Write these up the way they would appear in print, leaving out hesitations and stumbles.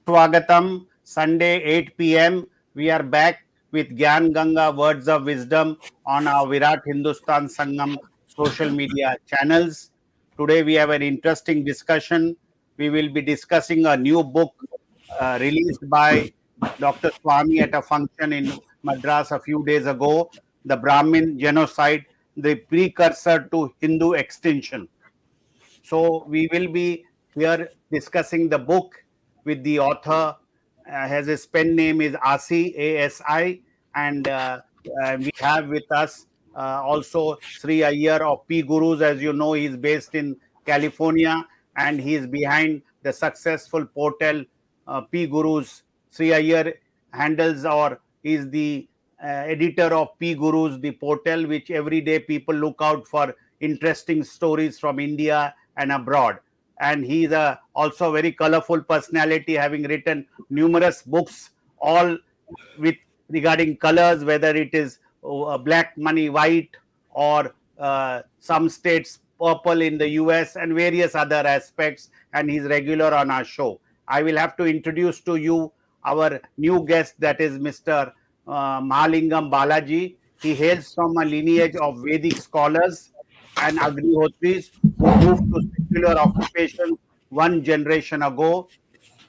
Swagatam, Sunday 8 p.m. We are back with Gyan Ganga Words of Wisdom on our Virat Hindustan Sangam social media channels. Today we have an interesting discussion. We will be discussing a new book released by Dr. Swamy at a function in Madras a few days ago, The Brahmin Genocide, the Precursor to Hindu Extinction. So we will be here discussing the book with the author. His pen name is Asi, ASI, and we have with us also Sree Iyer of P Gurus. As you know, he is based in California and he is behind the successful portal P Gurus. Sree Iyer handles or is the editor of P Gurus, the portal which every day people look out for interesting stories from India and abroad. And he's also a very colorful personality, having written numerous books, all with regarding colors, whether it is black money, white, or some states purple in the US, and various other aspects. And he's regular on our show. I will have to introduce to you our new guest, that is Mr. Mahalingam Balaji. He hails from a lineage of Vedic scholars and Agnihotris who moved to secular occupations one generation ago.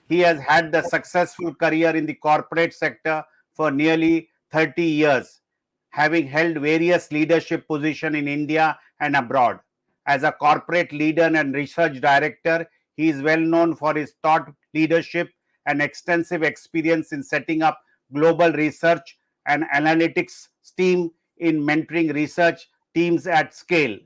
He has had the successful career in the corporate sector for nearly 30 years, having held various leadership positions in India and abroad. As a corporate leader and research director, he is well known for his thought leadership and extensive experience in setting up global research and analytics team in mentoring research teams at scale.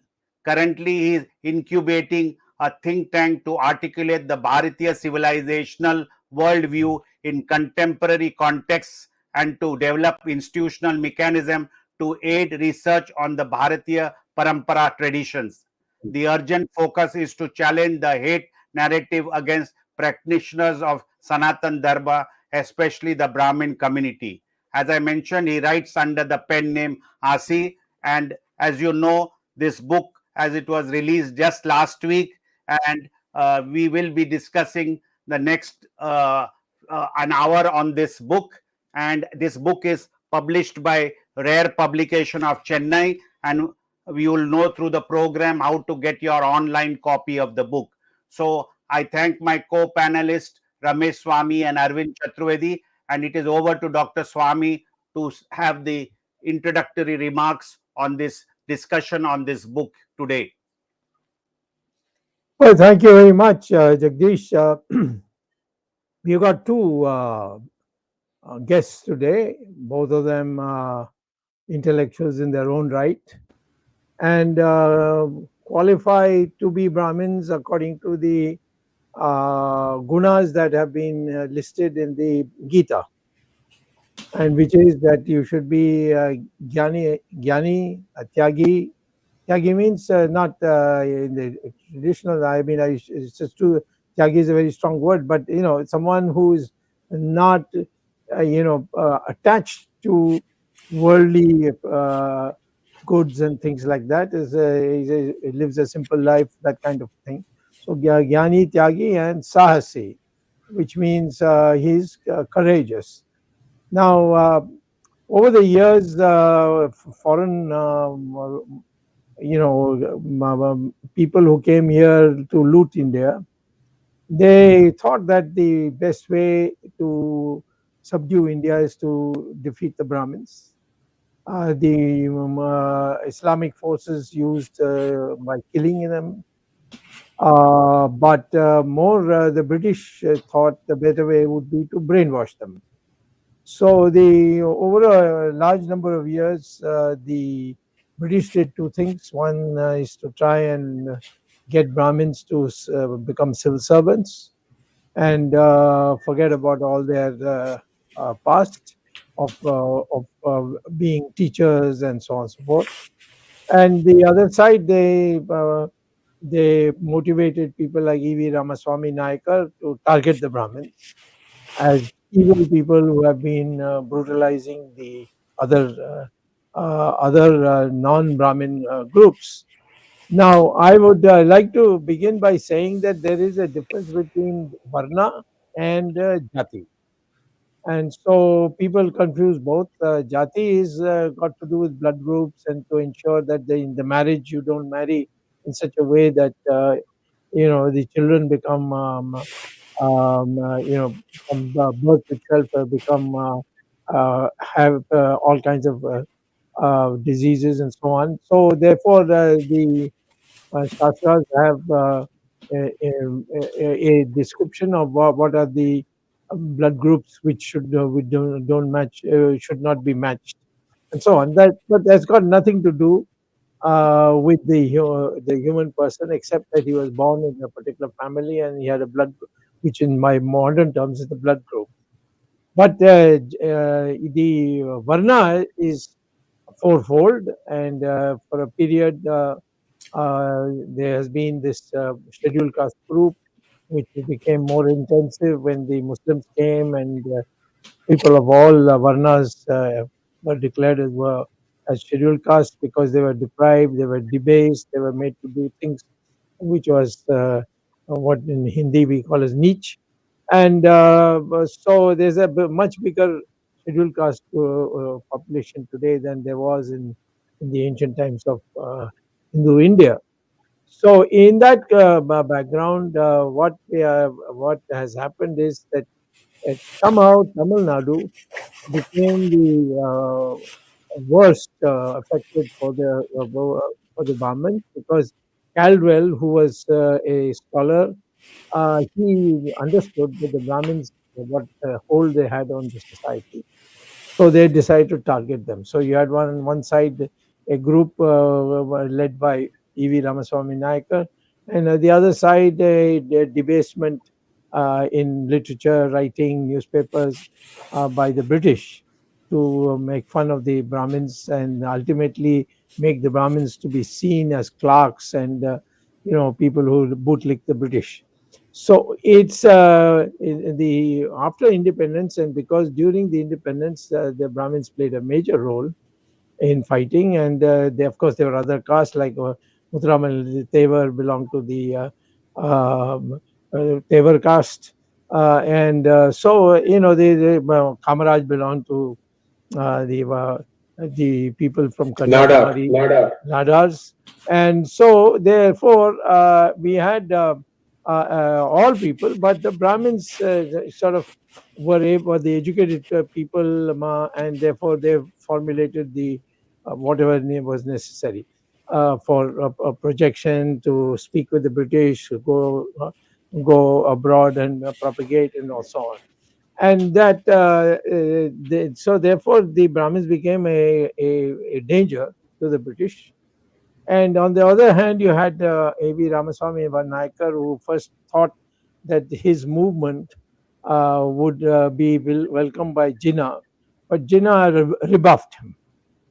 Currently, he is incubating a think tank to articulate the Bharatiya civilizational worldview in contemporary contexts and to develop institutional mechanism to aid research on the Bharatiya Parampara traditions. The urgent focus is to challenge the hate narrative against practitioners of Sanatan Dharma, especially the Brahmin community. As I mentioned, he writes under the pen name Asi, and as you know, this book, as it was released just last week, and we will be discussing the next an hour on this book. And this book is published by Rare Publication of Chennai, and we will know through the program how to get your online copy of the book. So I thank my co-panelists Ramesh Swamy and Arvind Chaturvedi, and it is over to Dr. Swamy to have the introductory remarks on this discussion on this book today. Well, thank you very much, Jagdish. We got two guests today, both of them intellectuals in their own right, and qualified to be Brahmins according to the gunas that have been listed in the Gita, and which is that you should be Jnani, Tyagi. Tyagi means not in the traditional. I mean, it's just too. Tyagi is a very strong word, but someone who is not, attached to worldly goods and things like that. Lives a simple life, that kind of thing. So Jnani, Tyagi, and Sahasi, which means he's courageous. Now, over the years, foreign people who came here to loot India, they thought that the best way to subdue India is to defeat the Brahmins. The Islamic forces used by killing them, but more the British thought the better way would be to brainwash them. So over a large number of years, the British did two things. One is to try and get Brahmins to become civil servants and forget about all their past of being teachers and so on and so forth. And the other side, they motivated people like E.V. Ramaswamy Nayakar to target the Brahmins as evil people who have been brutalizing the other non-Brahmin groups. Now, I would like to begin by saying that there is a difference between Varna and jati. And so people confuse both. Jati is got to do with blood groups, and to ensure that in the marriage you don't marry in such a way that the children become from birth itself become have all kinds of diseases and so on. So therefore, the Shastras have a description of what are the blood groups which we don't match, should not be matched, and so on. But that's got nothing to do with the human person, except that he was born in a particular family and he had a which in my modern terms is the blood group. But the Varna is fourfold, and for a period, there has been this scheduled caste group, which became more intensive when the Muslims came, and people of all Varnas were declared as scheduled caste because they were deprived, they were debased, they were made to do things which was what in Hindi we call as niche. And so there's a much bigger scheduled caste population today than there was in the ancient times of Hindu India. So in that background, what has happened is that somehow Tamil Nadu became the worst affected for the Brahmins, because Caldwell, who was a scholar, he understood that the Brahmins, what hold they had on the society, so they decided to target them. So you had one side a group led by E.V. Ramaswamy Naikar, and the other side a debasement in literature, writing, newspapers by the British to make fun of the Brahmins and ultimately make the Brahmins to be seen as clerks and people who bootlick the British. So it's in the after independence, and because during the independence the Brahmins played a major role in fighting, and they, of course, there were other castes like Muthuramal Tevar belonged to the Tevar caste, and so Kamaraj belonged to uh, the uh, the people from Nadar. Kanyakumari, Nadars, and so therefore we had all people, but the Brahmins sort of were the educated people, and therefore they formulated the whatever name was necessary for a projection to speak with the British, to go abroad and propagate and so on. And that so therefore the Brahmins became a danger to the British. And on the other hand, you had A.V. Ramaswamy Naikar, who first thought that his movement would be welcomed by Jinnah, but Jinnah rebuffed him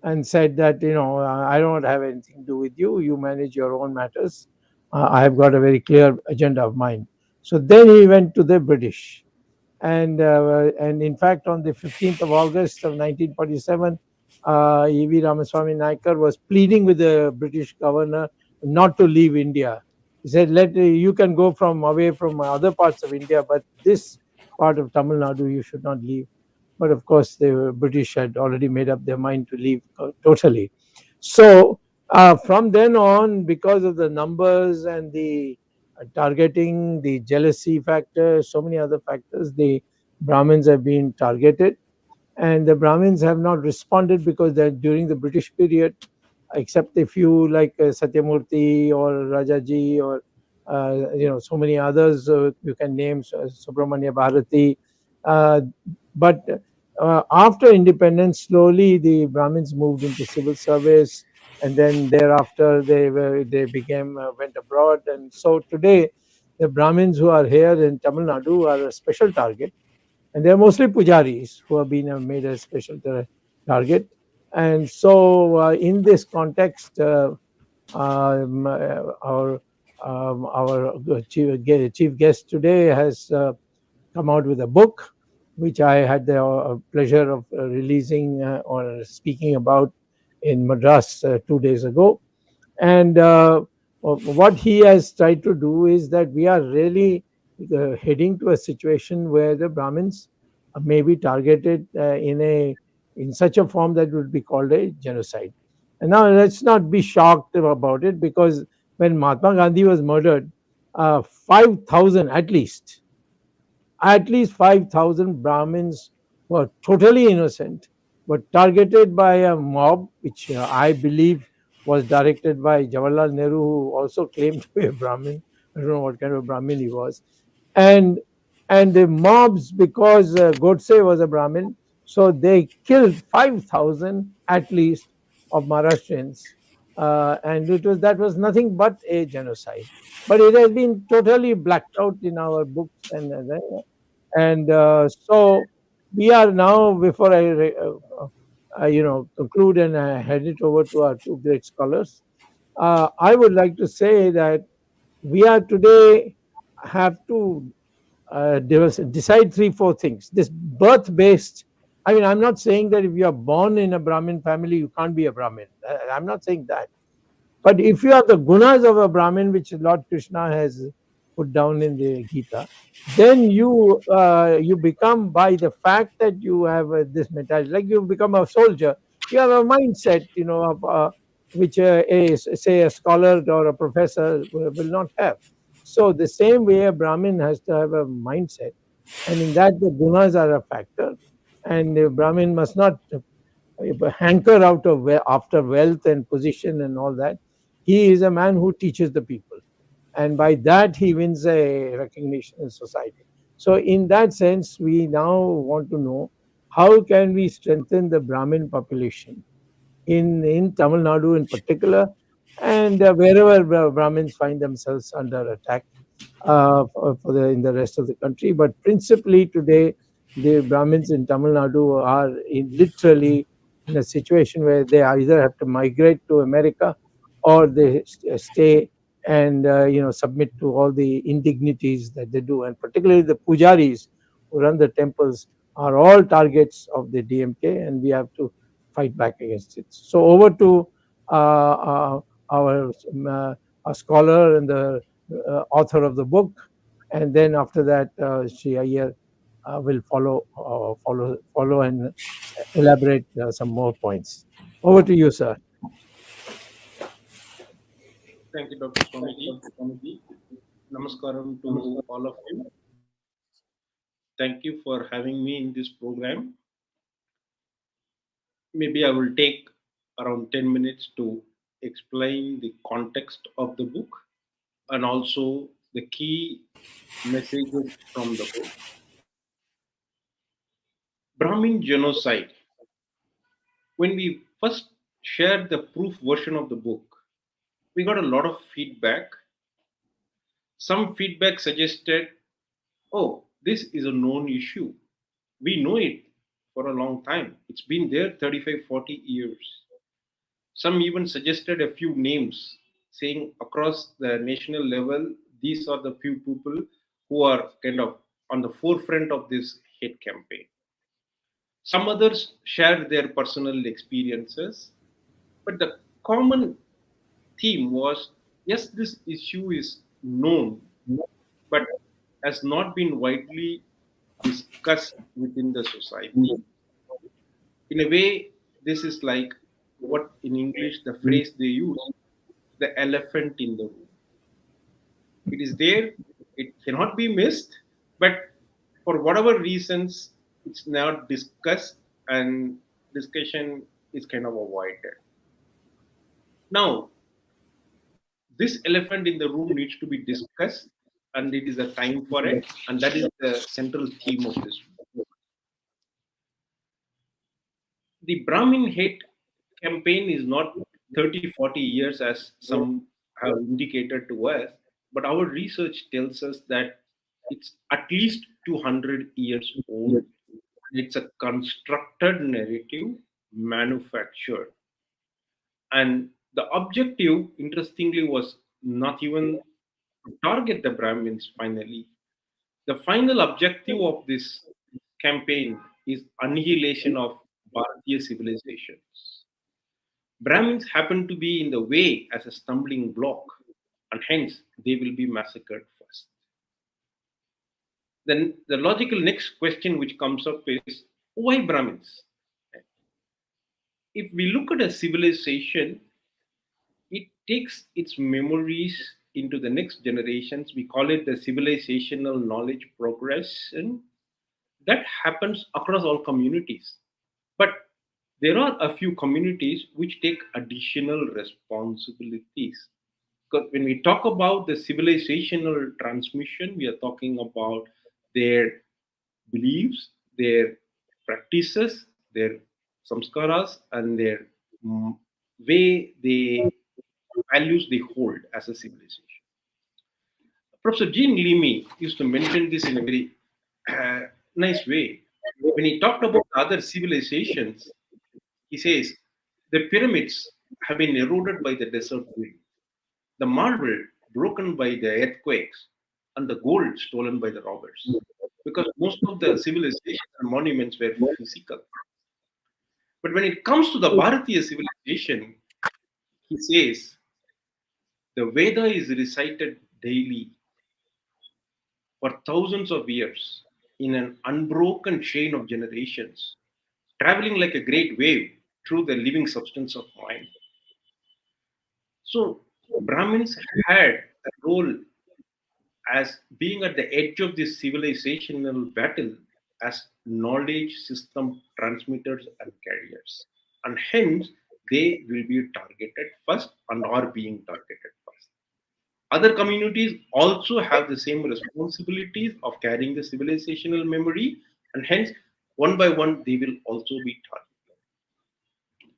and said that I don't have anything to do with you. You manage your own matters. I have got a very clear agenda of mine. So then he went to the British, and in fact, on the 15th of August of 1947, E.V. Ramaswamy Naikar was pleading with the British governor not to leave India. He said, "Let you can go from away from other parts of India, but this part of Tamil Nadu you should not leave." But of course, the British had already made up their mind to leave totally. So from then on, because of the numbers and the targeting, the jealousy factor, so many other factors, the Brahmins have been targeted, and the Brahmins have not responded because that during the British period, except a few like Satyamurthy or Rajaji or so many others you can name, Subramanya Bharati, uh, but after independence, slowly the Brahmins moved into civil service, and then thereafter they became went abroad, and so today the Brahmins who are here in Tamil Nadu are a special target, and they're mostly pujaris who have been made a special target. And so, in this context, our chief guest today has come out with a book, which I had the pleasure of releasing or speaking about in Madras 2 days ago. And what he has tried to do is that we are really heading to a situation where the Brahmins may be targeted in such a form that would be called a genocide. And now let's not be shocked about it, because when Mahatma Gandhi was murdered, 5,000 at least 5,000 Brahmins were totally innocent, were targeted by a mob, which I believe was directed by Jawaharlal Nehru, who also claimed to be a Brahmin. I don't know what kind of Brahmin he was. And and the mobs, because Godse was a Brahmin, so they killed 5,000 at least of Maharashtrians, and that was nothing but a genocide. But it has been totally blacked out in our books, and so we are now, before I conclude and hand it over to our two great scholars, I would like to say that we are today have to decide three, four things. This birth based, I mean, I'm not saying that if you are born in a Brahmin family, you can't be a Brahmin. I'm not saying that. But if you have the gunas of a Brahmin, which Lord Krishna has put down in the Gita, then you become, by the fact that you have this mentality, like you become a soldier. You have a mindset, which say a scholar or a professor will not have. So the same way a Brahmin has to have a mindset, and in that the gunas are a factor, and the Brahmin must not hanker out of after wealth and position and all that. He is a man who teaches the people, and by that he wins a recognition in society. So in that sense, we now want to know how can we strengthen the Brahmin population in Tamil Nadu in particular, and wherever Brahmins find themselves under attack in the rest of the country. But principally today, the Brahmins in Tamil Nadu are literally in a situation where they either have to migrate to America, or they stay and submit to all the indignities that they do. And particularly the pujaris who run the temples are all targets of the DMK, and we have to fight back against it. So over to our scholar and the author of the book, and then after that, Sree Iyer will follow and elaborate some more points. Over to you, sir. Thank you, Dr. Swamiji. Namaskaram to all of you. Thank you for having me in this program. Maybe I will take around 10 minutes to explain the context of the book and also the key messages from the book. Brahmin Genocide. When we first shared the proof version of the book, we got a lot of feedback. Some feedback suggested, oh, this is a known issue. We know it for a long time. It's been there 35, 40 years. Some even suggested a few names, saying across the national level, these are the few people who are kind of on the forefront of this hate campaign. Some others shared their personal experiences, but the common theme was yes, this issue is known, but has not been widely discussed within the society. In a way, this is like what in English the phrase they use, the elephant in the room. It is there, it cannot be missed, but for whatever reasons, it's not discussed and discussion is kind of avoided. Now, this elephant in the room needs to be discussed, and it is a time for it, and that is the central theme of this. The Brahmin hate campaign is not 30, 40 years as some have indicated to us, but our research tells us that it's at least 200 years old. It's a constructed narrative manufactured. And the objective, interestingly, was not even to target the Brahmins finally. The final objective of this campaign is annihilation of Bharatiya civilizations. Brahmins happen to be in the way as a stumbling block, and hence they will be massacred first. Then the logical next question which comes up is why Brahmins? If we look at a civilization, it takes its memories into the next generations. We call it the civilizational knowledge progression that happens across all communities. But there are a few communities which take additional responsibilities. Because when we talk about the civilizational transmission, we are talking about their beliefs, their practices, their samskaras, and their way they values they hold as a civilization. Professor Jean Leamy used to mention this in a very uh, nice way. When he talked about other civilizations, he says the pyramids have been eroded by the desert wind, the marble broken by the earthquakes, and the gold stolen by the robbers. Because most of the civilizations and monuments were physical. But when it comes to the Bharatiya civilization, he says the Veda is recited daily for thousands of years in an unbroken chain of generations, traveling like a great wave through the living substance of mind. So, Brahmins had a role as being at the edge of this civilizational battle as knowledge system transmitters and carriers. And hence, they will be targeted first and are being targeted first. Other communities also have the same responsibilities of carrying the civilizational memory, and hence, one by one, they will also be targeted.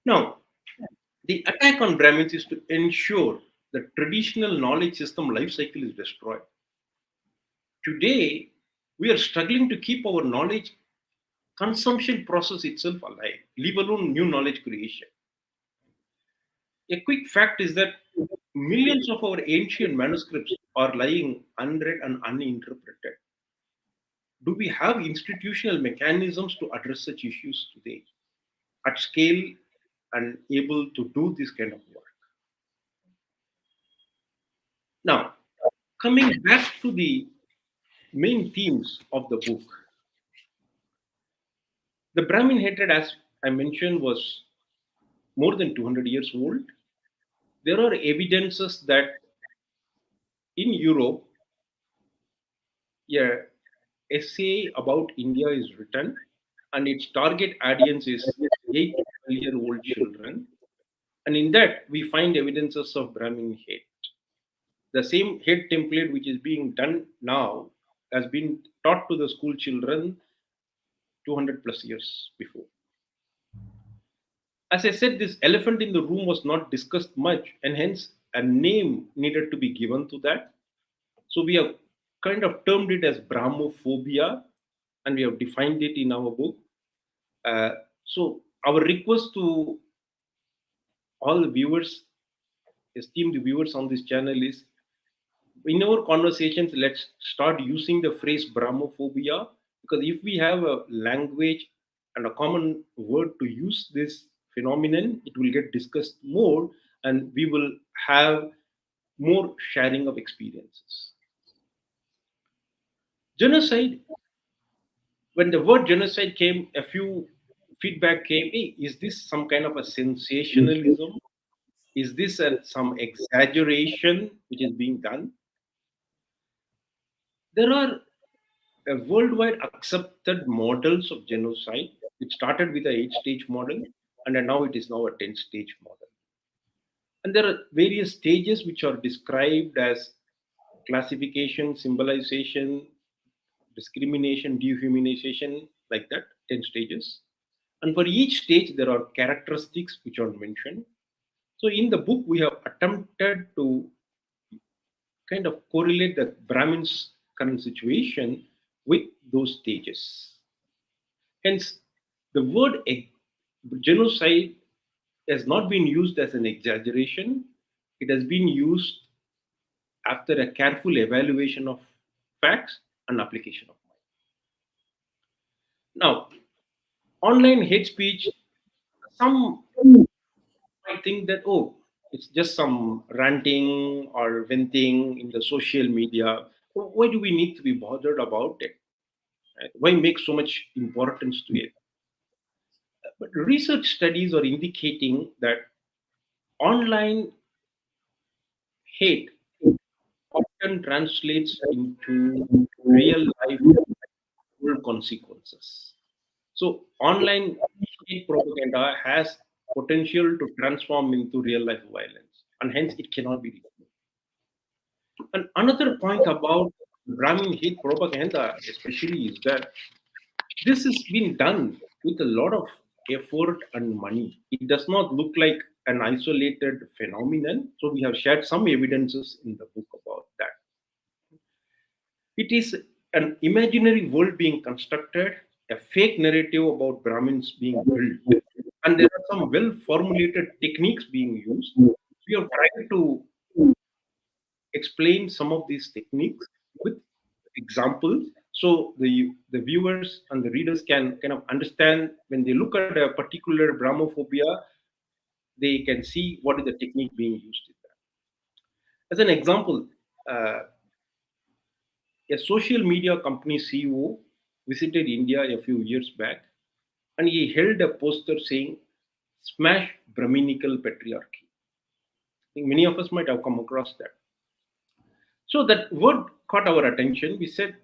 Now, the attack on Brahmins is to ensure the traditional knowledge system life cycle is destroyed. Today, we are struggling to keep our knowledge consumption process itself alive, leave alone new knowledge creation. A quick fact is that millions of our ancient manuscripts are lying unread and uninterpreted. Do we have institutional mechanisms to address such issues today at scale and able to do this kind of work? Now, coming back to the main themes of the book, the Brahmin hatred, as I mentioned, was more than 200 years old. There are evidences that in Europe, a essay about India is written, and its target audience is 8 to 12-year-old children. And in that, we find evidences of Brahmin hate. The same hate template which is being done now has been taught to the school children 200 plus years before. As I said, this elephant in the room was not discussed much, and hence a name needed to be given to that. So we have kind of termed it as Brahmophobia, and we have defined it in our book. So our request to all the viewers, esteemed viewers on this channel, is in our conversations, let's start using the phrase Brahmophobia, because if we have a language and a common word to use this phenomenon, it will get discussed more, and we will have more sharing of experiences. Genocide, when the word genocide came, a few feedback came, hey, is this some kind of a sensationalism? Is this some exaggeration which is being done? There are worldwide accepted models of genocide. It started with a 8 stage model, and then now it is now a 10 stage model. And there are various stages which are described as classification, symbolization, discrimination, dehumanization, like that, 10 stages. And for each stage, there are characteristics which are mentioned. So in the book, we have attempted to kind of correlate the Brahmin's current situation with those stages. Hence, the word genocide has not been used as an exaggeration. It has been used after a careful evaluation of facts and application of mind. Now, online hate speech, some might think that, oh, it's just some ranting or venting in the social media. Why do we need to be bothered about it? Right? Why make so much importance to it? But research studies are indicating that online hate often translates into real life consequences. So, online hate propaganda has potential to transform into real life violence, and hence it cannot be ignored. And another point about Brahmin hate propaganda, especially, is that this has been done with a lot of effort and money. It does not look like an isolated phenomenon. So we have shared some evidences in the book about that. It is an imaginary world being constructed, a fake narrative about Brahmins being built, and there are some well formulated techniques being used. We have tried to explain some of these techniques with examples so the viewers and the readers can kind of understand when they look at a particular Brahmophobia, they can see what is the technique being used in that. As an example, uh, a social media company CEO visited India a few years back and he held a poster saying, "Smash Brahminical patriarchy." I think many of us might have come across that. So that word caught our attention. We said,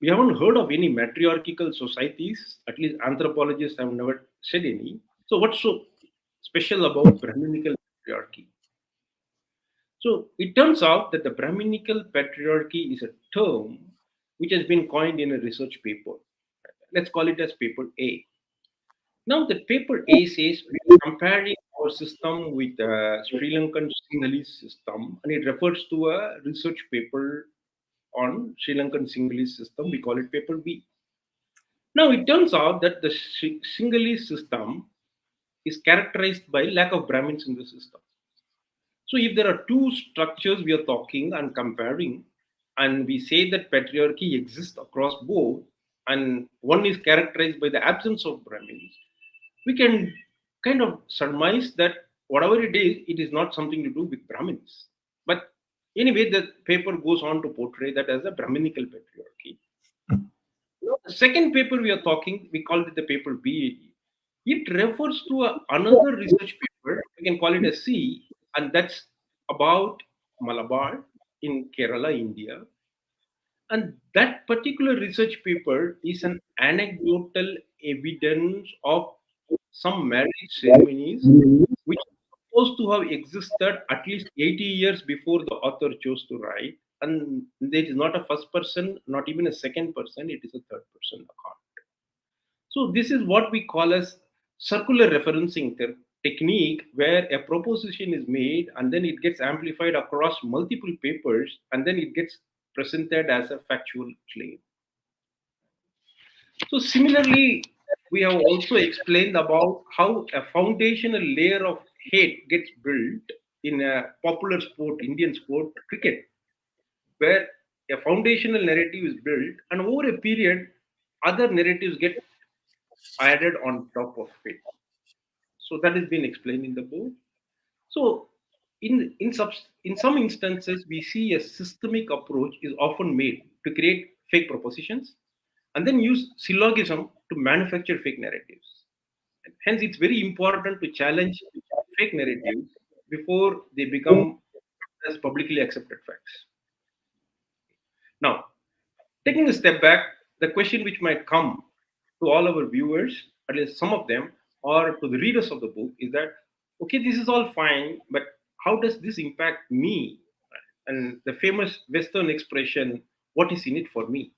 we haven't heard of any matriarchal societies, at least anthropologists have never said any. So, what's so special about Brahminical patriarchy? So, it turns out that the Brahminical patriarchy is a term which has been coined in a research paper. Let's call it as paper A. Now, the paper A says we are comparing our system with the Sri Lankan Sinhalese system, and it refers to a research paper on Sri Lankan Sinhalese system. We call it paper B. Now, it turns out that the Sinhalese system is characterized by lack of Brahmins in the system. So, if there are two structures we are talking and comparing, and we say that patriarchy exists across both, and one is characterized by the absence of Brahmins, we can kind of surmise that whatever it is not something to do with Brahmins. But anyway, the paper goes on to portray that as a Brahminical patriarchy. The second paper we are talking, we call it the paper B. It refers to another research paper. We can call it a C, and that's about Malabar in Kerala, India. And that particular research paper is an anecdotal evidence of some marriage ceremonies which are supposed to have existed at least 80 years before the author chose to write. And there is not a first person, not even a second person, it is a third person account. So this is what we call as circular referencing technique, where a proposition is made and then it gets amplified across multiple papers and then it gets presented as a factual claim. So similarly, we have also explained about how a foundational layer of hate gets built in a popular sport, Indian sport, cricket, where a foundational narrative is built and over a period, other narratives get added on top of it. So that has been explained in the book. So in some instances, we see a systemic approach is often made to create fake propositions and then use syllogism to manufacture fake narratives. Hence, it's very important to challenge fake narratives before they become as publicly accepted facts. Now, taking a step back, the question which might come to all our viewers, at least some of them, or to the readers of the book, is that okay, this is all fine, but how does this impact me? And the famous Western expression, what is in it for me?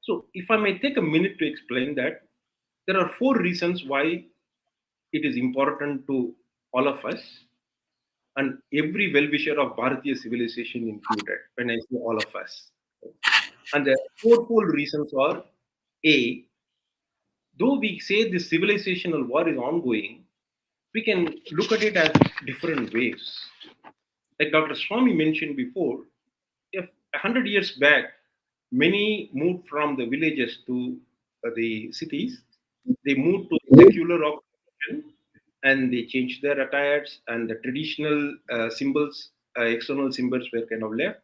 So, if I may take a minute to explain that, there are four reasons why it is important to all of us and every well wisher of Bharatiya civilization included, when I say all of us. And the fourfold reasons are A, though we say this civilizational war is ongoing, we can look at it as different ways. Like Dr. Swamy mentioned before, if 100 years back, many moved from the villages to the cities, they moved to secular occupation and they changed their attires and the traditional symbols, external symbols were kind of left.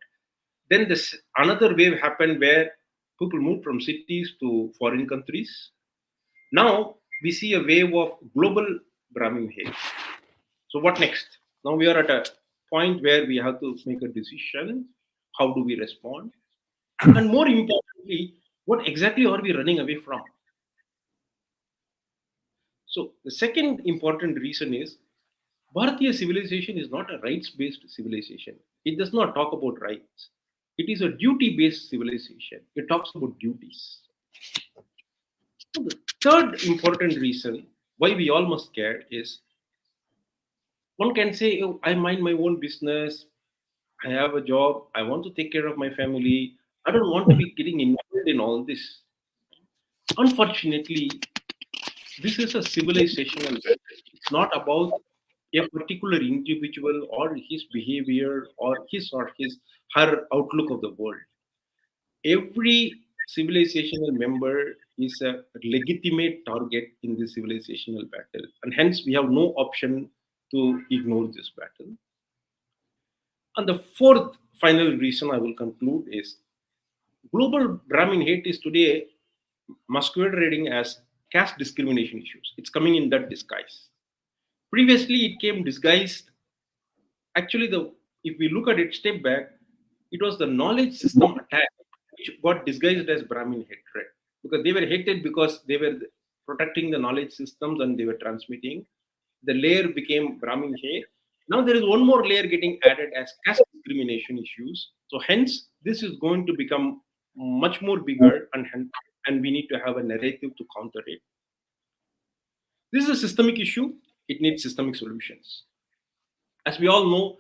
Then this another wave happened where people moved from cities to foreign countries. Now we see a wave of global Brahmin hate. So what next? Now we are at a point where we have to make a decision. How do we respond? And more importantly, what exactly are we running away from? So the second important reason is Bharatiya civilization is not a rights-based civilization. It does not talk about rights. It is a duty-based civilization. It talks about duties. So the third important reason why we all must care is one can say, oh, I mind my own business, I have a job, I want to take care of my family, I don't want to be getting involved in all this. Unfortunately, this is a civilizational battle. It's not about a particular individual or his behavior or his or his her outlook of the world. Every civilizational member is a legitimate target in this civilizational battle, and hence we have no option to ignore this battle. And the fourth final reason I will conclude is global Brahmin hate is today masquerading as caste discrimination issues. It's coming in that disguise. Previously, it came disguised. Actually, the if we look at it step back, it was the knowledge system attack which got disguised as Brahmin hatred because they were hated because they were protecting the knowledge systems and they were transmitting. The layer became Brahmin hate. Now there is one more layer getting added as caste discrimination issues. So hence, this is going to become much more bigger and we need to have a narrative to counter it. This is a systemic issue. It needs systemic solutions. As we all know,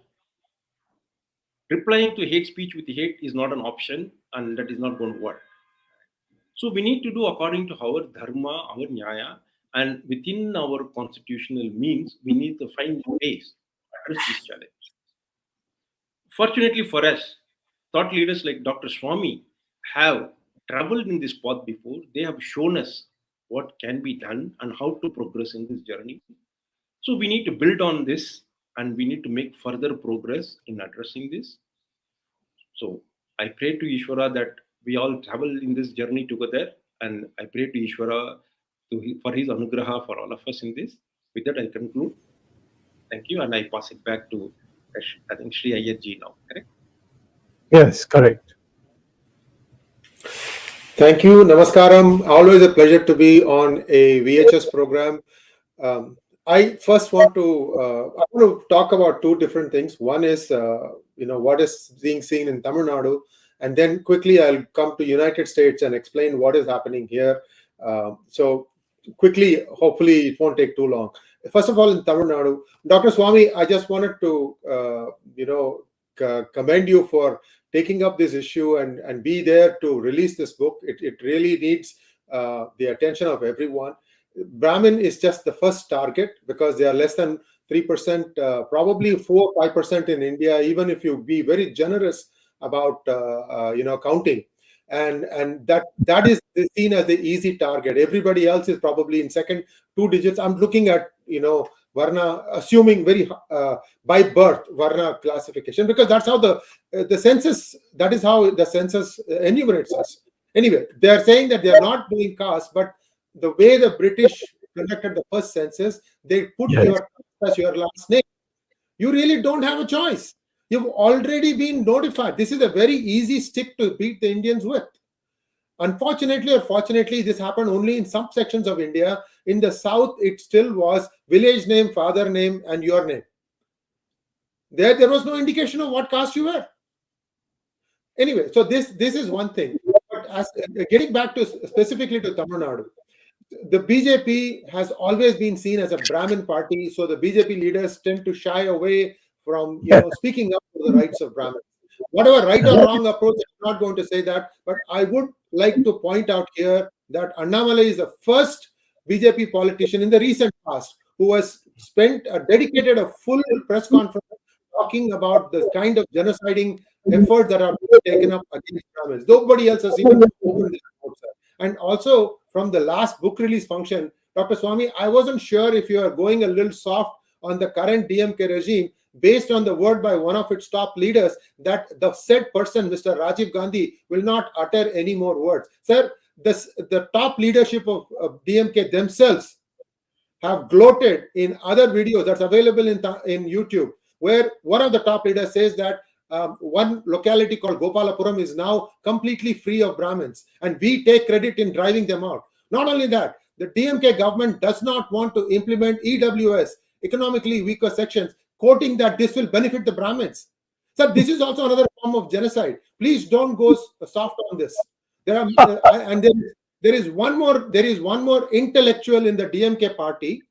replying to hate speech with hate is not an option and that is not going to work. So we need to do according to our dharma, our nyaya, and within our constitutional means, we need to find ways to address this challenge. Fortunately for us, thought leaders like Dr. Swamy have traveled in this path before. They have shown us what can be done and how to progress in this journey. So we need to build on this and we need to make further progress in addressing this. So I pray to Ishvara that we all travel in this journey together, and I pray to Ishvara for his anugraha for all of us in this. With that, I conclude. Thank you, and I pass it back to I think Sree Iyer ji now. Correct? Yes, correct. Thank you. Namaskaram. Always a pleasure to be on a VHS program. I first want to talk about two different things. One is what is being seen in Tamil Nadu, and then quickly I'll come to United States and explain what is happening here. So quickly, hopefully it won't take too long. First of all, in Tamil Nadu, Dr. Swamy, I just wanted to commend you for taking up this issue and be there to release this book. It really needs the attention of everyone. Brahmin is just the first target because they are less than 3%, probably 4-5% in India, even if you be very generous about counting. And that is seen as the easy target. Everybody else is probably in second 2 digits. I'm looking at Varna, assuming very by birth Varna classification, because that's how the census, that is how the census enumerates us. Anyway, they are saying that they are not doing caste, but the way the British conducted the first census, they put your as your last name. You really don't have a choice. You've already been notified. This is a very easy stick to beat the Indians with. Unfortunately or fortunately, this happened only in some sections of India. In the south, it still was village name, father name, and your name. There was no indication of what caste you were. Anyway, so this is one thing. But as getting back to specifically to Tamil Nadu, the BJP has always been seen as a Brahmin party, so the BJP leaders tend to shy away from speaking up for the rights of Brahmins. Whatever right or wrong approach, I'm not going to say that, but I would like to point out here that Annamalai is the first BJP politician in the recent past who has dedicated a full press conference talking about the kind of genociding efforts that are being taken up against Brahmins. Nobody else has even opened this mouth. And also, from the last book release function, Dr. Swamy, I wasn't sure if you are going a little soft on the current DMK regime based on the word by one of its top leaders that the said person, Mr. Rajiv Gandhi, will not utter any more words. Sir, the top leadership of DMK themselves have gloated in other videos that's available in YouTube, where one of the top leaders says that one locality called Gopalapuram is now completely free of Brahmins, and we take credit in driving them out. Not only that, the DMK government does not want to implement EWS, economically weaker sections, quoting that this will benefit the Brahmins. So this is also another form of genocide. Please don't go soft on this. There are and there is one more intellectual in the DMK party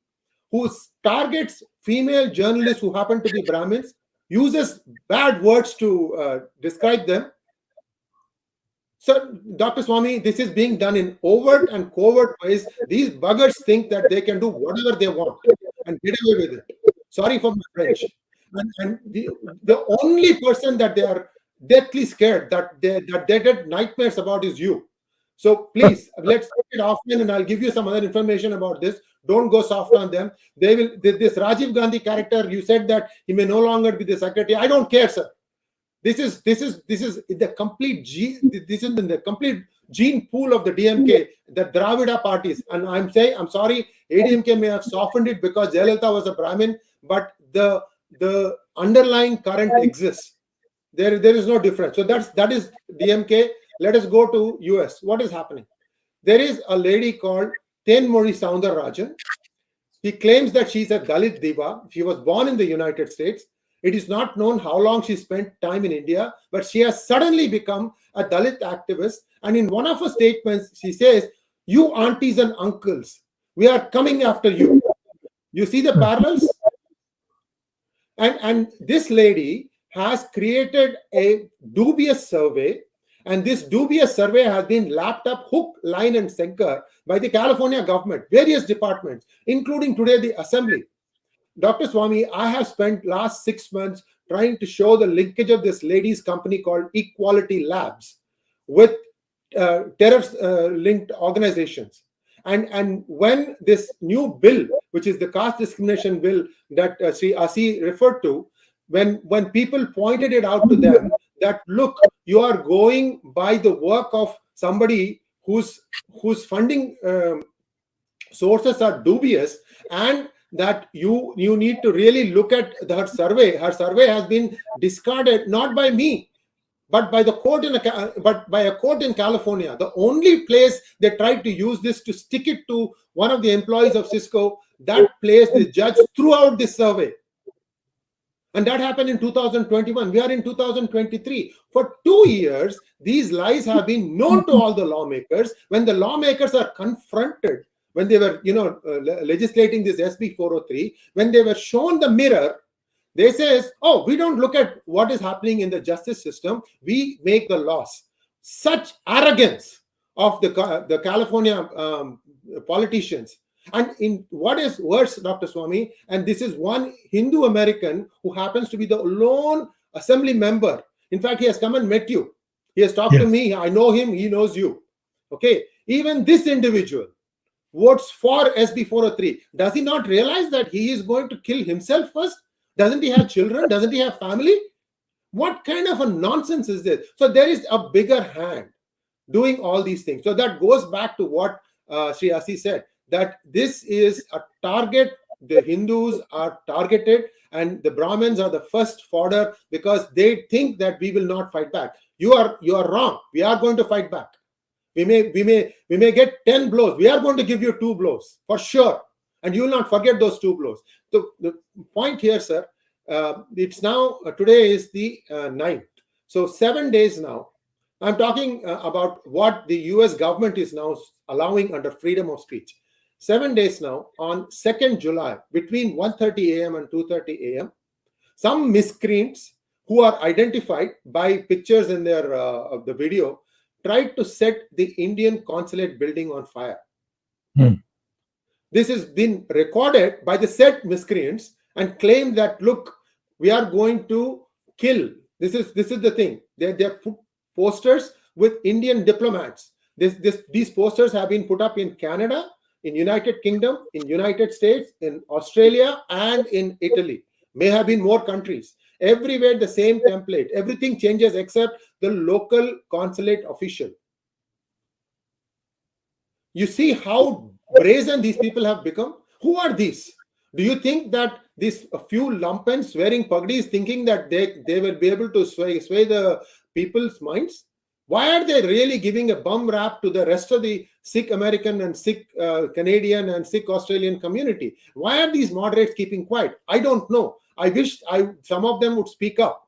who targets female journalists who happen to be Brahmins, uses bad words to describe them. So, Dr. Swamy, this is being done in overt and covert ways. These buggers think that they can do whatever they want and get away with it. Sorry for my French. And the only person that they are deathly scared, that they get nightmares about, is you. So please, let's take it offline, and I'll give you some other information about this. Don't go soft on them. They will. This Rajiv Gandhi character, you said that he may no longer be the secretary. I don't care, sir. This is the complete gene pool of the DMK, the Dravida parties. And I'm sorry, ADMK may have softened it because Jayalalitha was a Brahmin, but the underlying current exists. There is no difference. So that is DMK. Let us go to US. What is happening? There is a lady called Tenmozhi Soundararajan. She claims that she's a Dalit Diva. She was born in the United States. It is not known how long she spent time in India, but she has suddenly become a Dalit activist. And in one of her statements, she says, "You aunties and uncles, we are coming after you." You see the parallels? And this lady has created a dubious survey, and this dubious survey has been lapped up hook, line, and sinker by the California government, various departments, including today the Assembly. Dr. Swamy, I have spent last 6 months trying to show the linkage of this lady's company called Equality Labs with terror-linked organizations. And when this new bill, which is the caste discrimination bill that Shri Asi referred to, when people pointed it out to them that, look, you are going by the work of somebody whose funding sources are dubious, and that you need to really look at her survey. Her survey has been discarded not by me, but by a court in California. The only place they tried to use this to stick it to one of the employees of Cisco, that place the judge threw out this survey. And that happened in 2021. We are in 2023. For 2 years, these lies have been known to all the lawmakers. When the lawmakers are confronted, when they were legislating this SB 403, when they were shown the mirror, they says, "Oh, we don't look at what is happening in the justice system. We make the laws." Such arrogance of the California politicians. And in what is worse, Dr. Swamy, and this is one Hindu American who happens to be the lone assembly member. In fact, he has come and met you. He has talked to me. I know him. He knows you. Okay. Even this individual votes for SB 403. Does he not realize that he is going to kill himself first? Doesn't he have children? Doesn't he have family? What kind of a nonsense is this? So there is a bigger hand doing all these things. So that goes back to what Shri Asi said, that this is a target. The Hindus are targeted, and the Brahmins are the first fodder because they think that we will not fight back. You are wrong. We are going to fight back. We may get 10 blows. We are going to give you 2 blows for sure, and you will not forget those 2 blows. So the point here, sir, it's now today is the 9th. So 7 days now. I'm talking about what the US government is now allowing under freedom of speech. 7 days now, on 2nd July, between 1:30 a.m. and 2:30 a.m., some miscreants who are identified by pictures in their of the video tried to set the Indian consulate building on fire. This has been recorded by the said miscreants and claim that, look, we are going to kill. This is the thing. They put posters with Indian diplomats. These posters have been put up in Canada, in United Kingdom, in United States, in Australia, and in Italy. May have been more countries. Everywhere the same template. Everything changes except the local consulate official. You see how brazen these people have become? Who are these? Do you think that these a few lumpens wearing pagdis thinking that they will be able to sway the people's minds? Why are they really giving a bum rap to the rest of the Sikh American and Sikh Canadian and Sikh Australian community? Why are these moderates keeping quiet? I don't know. I wish some of them would speak up.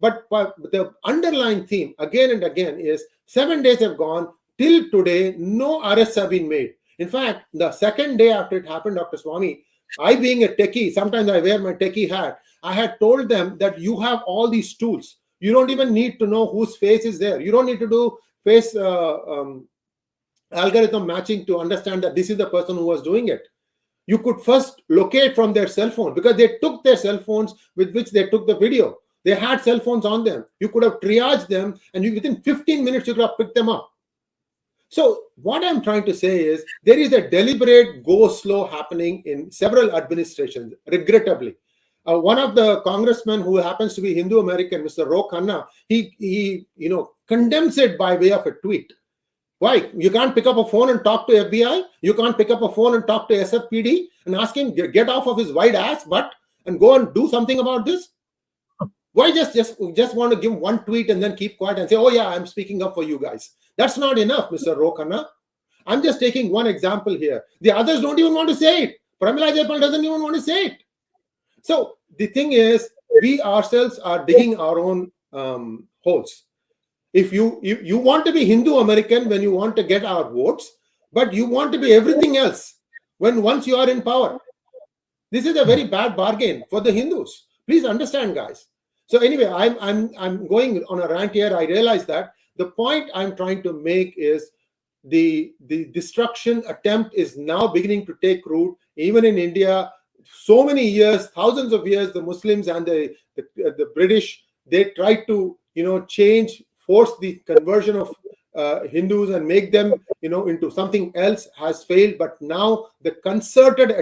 But the underlying theme again and again is 7 days have gone. Till today, no arrests have been made. In fact, the second day after it happened, Dr. Swamy, I being a techie, sometimes I wear my techie hat, I had told them that you have all these tools. You don't even need to know whose face is there. You don't need to do face algorithm matching to understand that this is the person who was doing it. You could first locate from their cell phone, because they took their cell phones with which they took the video. They had cell phones on them. You could have triaged them, and within 15 minutes, you could have picked them up. So what I'm trying to say is there is a deliberate go slow happening in several administrations, regrettably. One of the congressmen who happens to be Hindu American, Mr. Ro Khanna, he condemns it by way of a tweet. Why? You can't pick up a phone and talk to FBI? You can't pick up a phone and talk to SFPD and ask him get off of his wide ass butt and go and do something about this? Why just want to give one tweet and then keep quiet and say, oh yeah, I'm speaking up for you guys? That's not enough, Mr. Ro Khanna. I'm just taking one example here. The others don't even want to say it. Pramila Jayapal doesn't even want to say it. So the thing is, we ourselves are digging our own holes. If you want to be Hindu American when you want to get our votes, but you want to be everything else once you are in power. This is a very bad bargain for the Hindus. Please understand, guys. So anyway, I'm going on a rant here. I realize that the point I'm trying to make is the destruction attempt is now beginning to take root, even in India. So many years, thousands of years, the Muslims and the British, they tried to force the conversion of Hindus and make them into something else, has failed. But now the concerted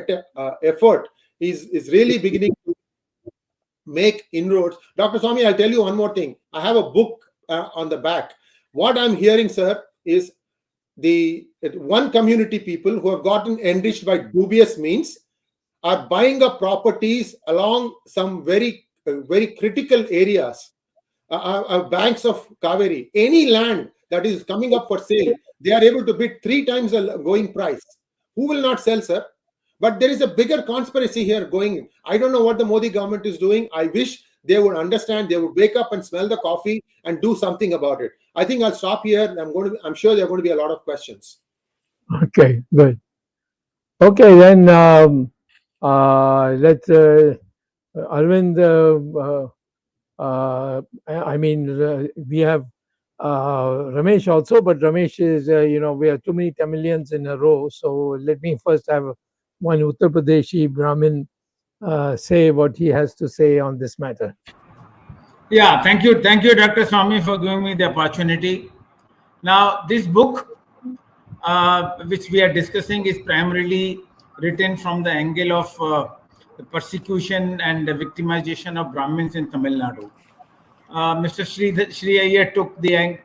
effort is really beginning to make inroads. Dr. Swamy, I'll tell you one more thing. I have a book on the back. What I'm hearing, sir, is the one community people who have gotten enriched by dubious means are buying up properties along some very critical areas, banks of Kaveri. Any land that is coming up for sale, they are able to bid 3 times the going price. Who will not sell, sir? But there is a bigger conspiracy here going. I don't know what the Modi government is doing. I wish they would understand. They would wake up and smell the coffee and do something about it. I think I'll stop here. I'm sure there are going to be a lot of questions. Okay, good. Okay, then let's Arvind. We have Ramesh also, but Ramesh is we have too many Tamilians in a row. So let me first have one Uttar Pradeshi Brahmin say what he has to say on this matter. Yeah, thank you, Dr. Swamy, for giving me the opportunity. Now, this book, which we are discussing, is primarily written from the angle of the persecution and the victimization of Brahmins in Tamil Nadu. Mr. Sree Iyer took the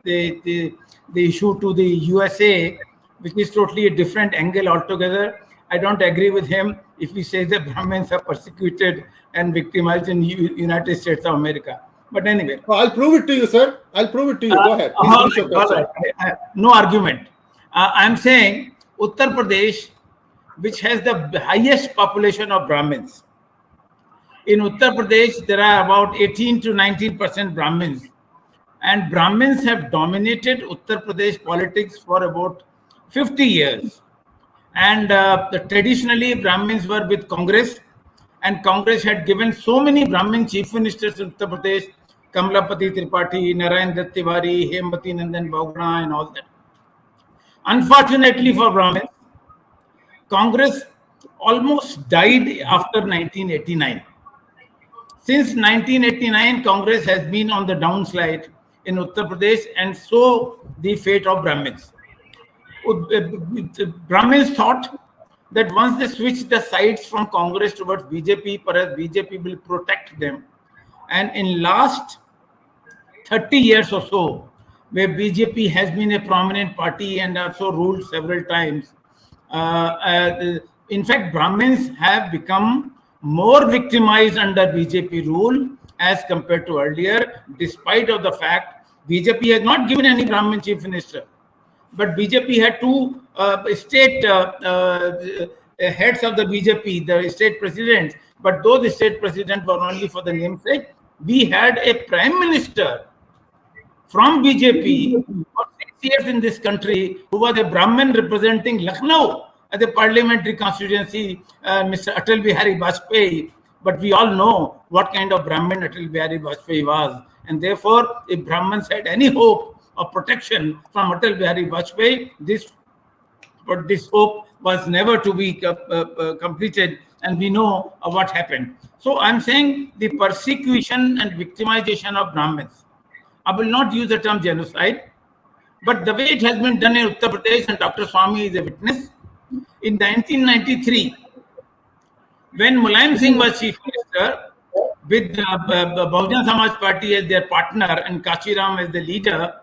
issue to the USA, which is totally a different angle altogether. I don't agree with him if he says that Brahmins are persecuted and victimized in United States of America. But anyway. Well, I'll prove it to you, sir. I'll prove it to you. Go ahead. Please finish your question. No argument. I'm saying Uttar Pradesh, which has the highest population of Brahmins. In Uttar Pradesh, there are about 18 to 19% Brahmins. And Brahmins have dominated Uttar Pradesh politics for about 50 years. And traditionally, Brahmins were with Congress. And Congress had given so many Brahmin chief ministers in Uttar Pradesh, Kamalapati Tripathi, Narayan Dutt Tiwari, Hemati Nandan Bhogna, and all that. Unfortunately for Brahmins, Congress almost died after 1989. Since 1989, Congress has been on the downslide in Uttar Pradesh, and so the fate of Brahmins. Brahmins thought that once they switch the sides from Congress towards BJP, perhaps BJP will protect them. And in last 30 years or so, where BJP has been a prominent party and also ruled several times, in fact, Brahmins have become more victimized under BJP rule as compared to earlier, despite of the fact BJP has not given any Brahmin chief minister. But BJP had two state heads of the BJP, the state presidents, but those state presidents were only for the namesake. We had a prime minister from BJP for 6 years in this country who was a Brahmin representing Lucknow as a parliamentary constituency, Mr. Atal Bihari Vajpayee. But we all know what kind of Brahmin Atal Bihari Vajpayee was. And therefore, if Brahmins had any hope of protection from Atal Bihari Vajpayee, this hope was never to be completed, and we know what happened. So I'm saying the persecution and victimization of Brahmins. I will not use the term genocide, but the way it has been done in Uttar Pradesh, and Dr. Swamy is a witness. In 1993, when Mulayam Singh was chief minister, with the Bahujan Samaj Party as their partner and Kashiram as the leader,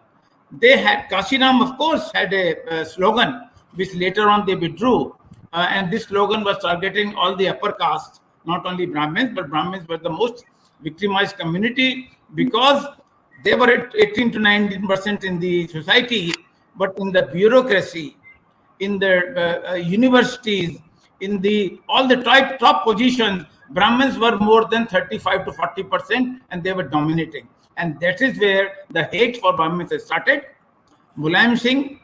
Kashiram, of course, had a slogan, which later on they withdrew. And this slogan was targeting all the upper castes, not only Brahmins, but Brahmins were the most victimized community because they were at 18 to 19% in the society, but in the bureaucracy, in the universities, in all the top positions, Brahmins were more than 35 to 40%, and they were dominating. And that is where the hate for Brahmins started. Mulayam Singh,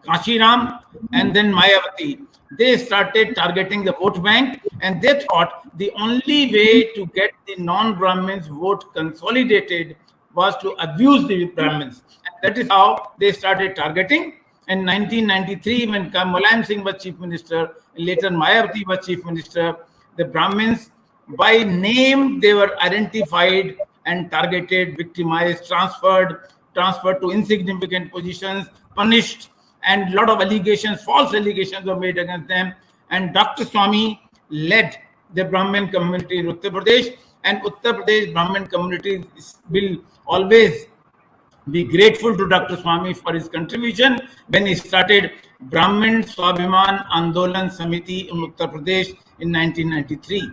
Kashiram, and then Mayawati, they started targeting the vote bank, and they thought the only way to get the non-Brahmins vote consolidated was to abuse the Brahmins. And that is how they started targeting. In 1993, when Mulayam Singh was chief minister, later Mayawati was chief minister, the Brahmins, by name, they were identified and targeted, victimized, transferred to insignificant positions, punished, and a lot of allegations, false allegations were made against them. And Dr. Swamy led the Brahmin community in Uttar Pradesh, and Uttar Pradesh Brahmin community will always be grateful to Dr. Swamy for his contribution when he started Brahmin Swabhiman Andolan Samiti in Uttar Pradesh in 1993.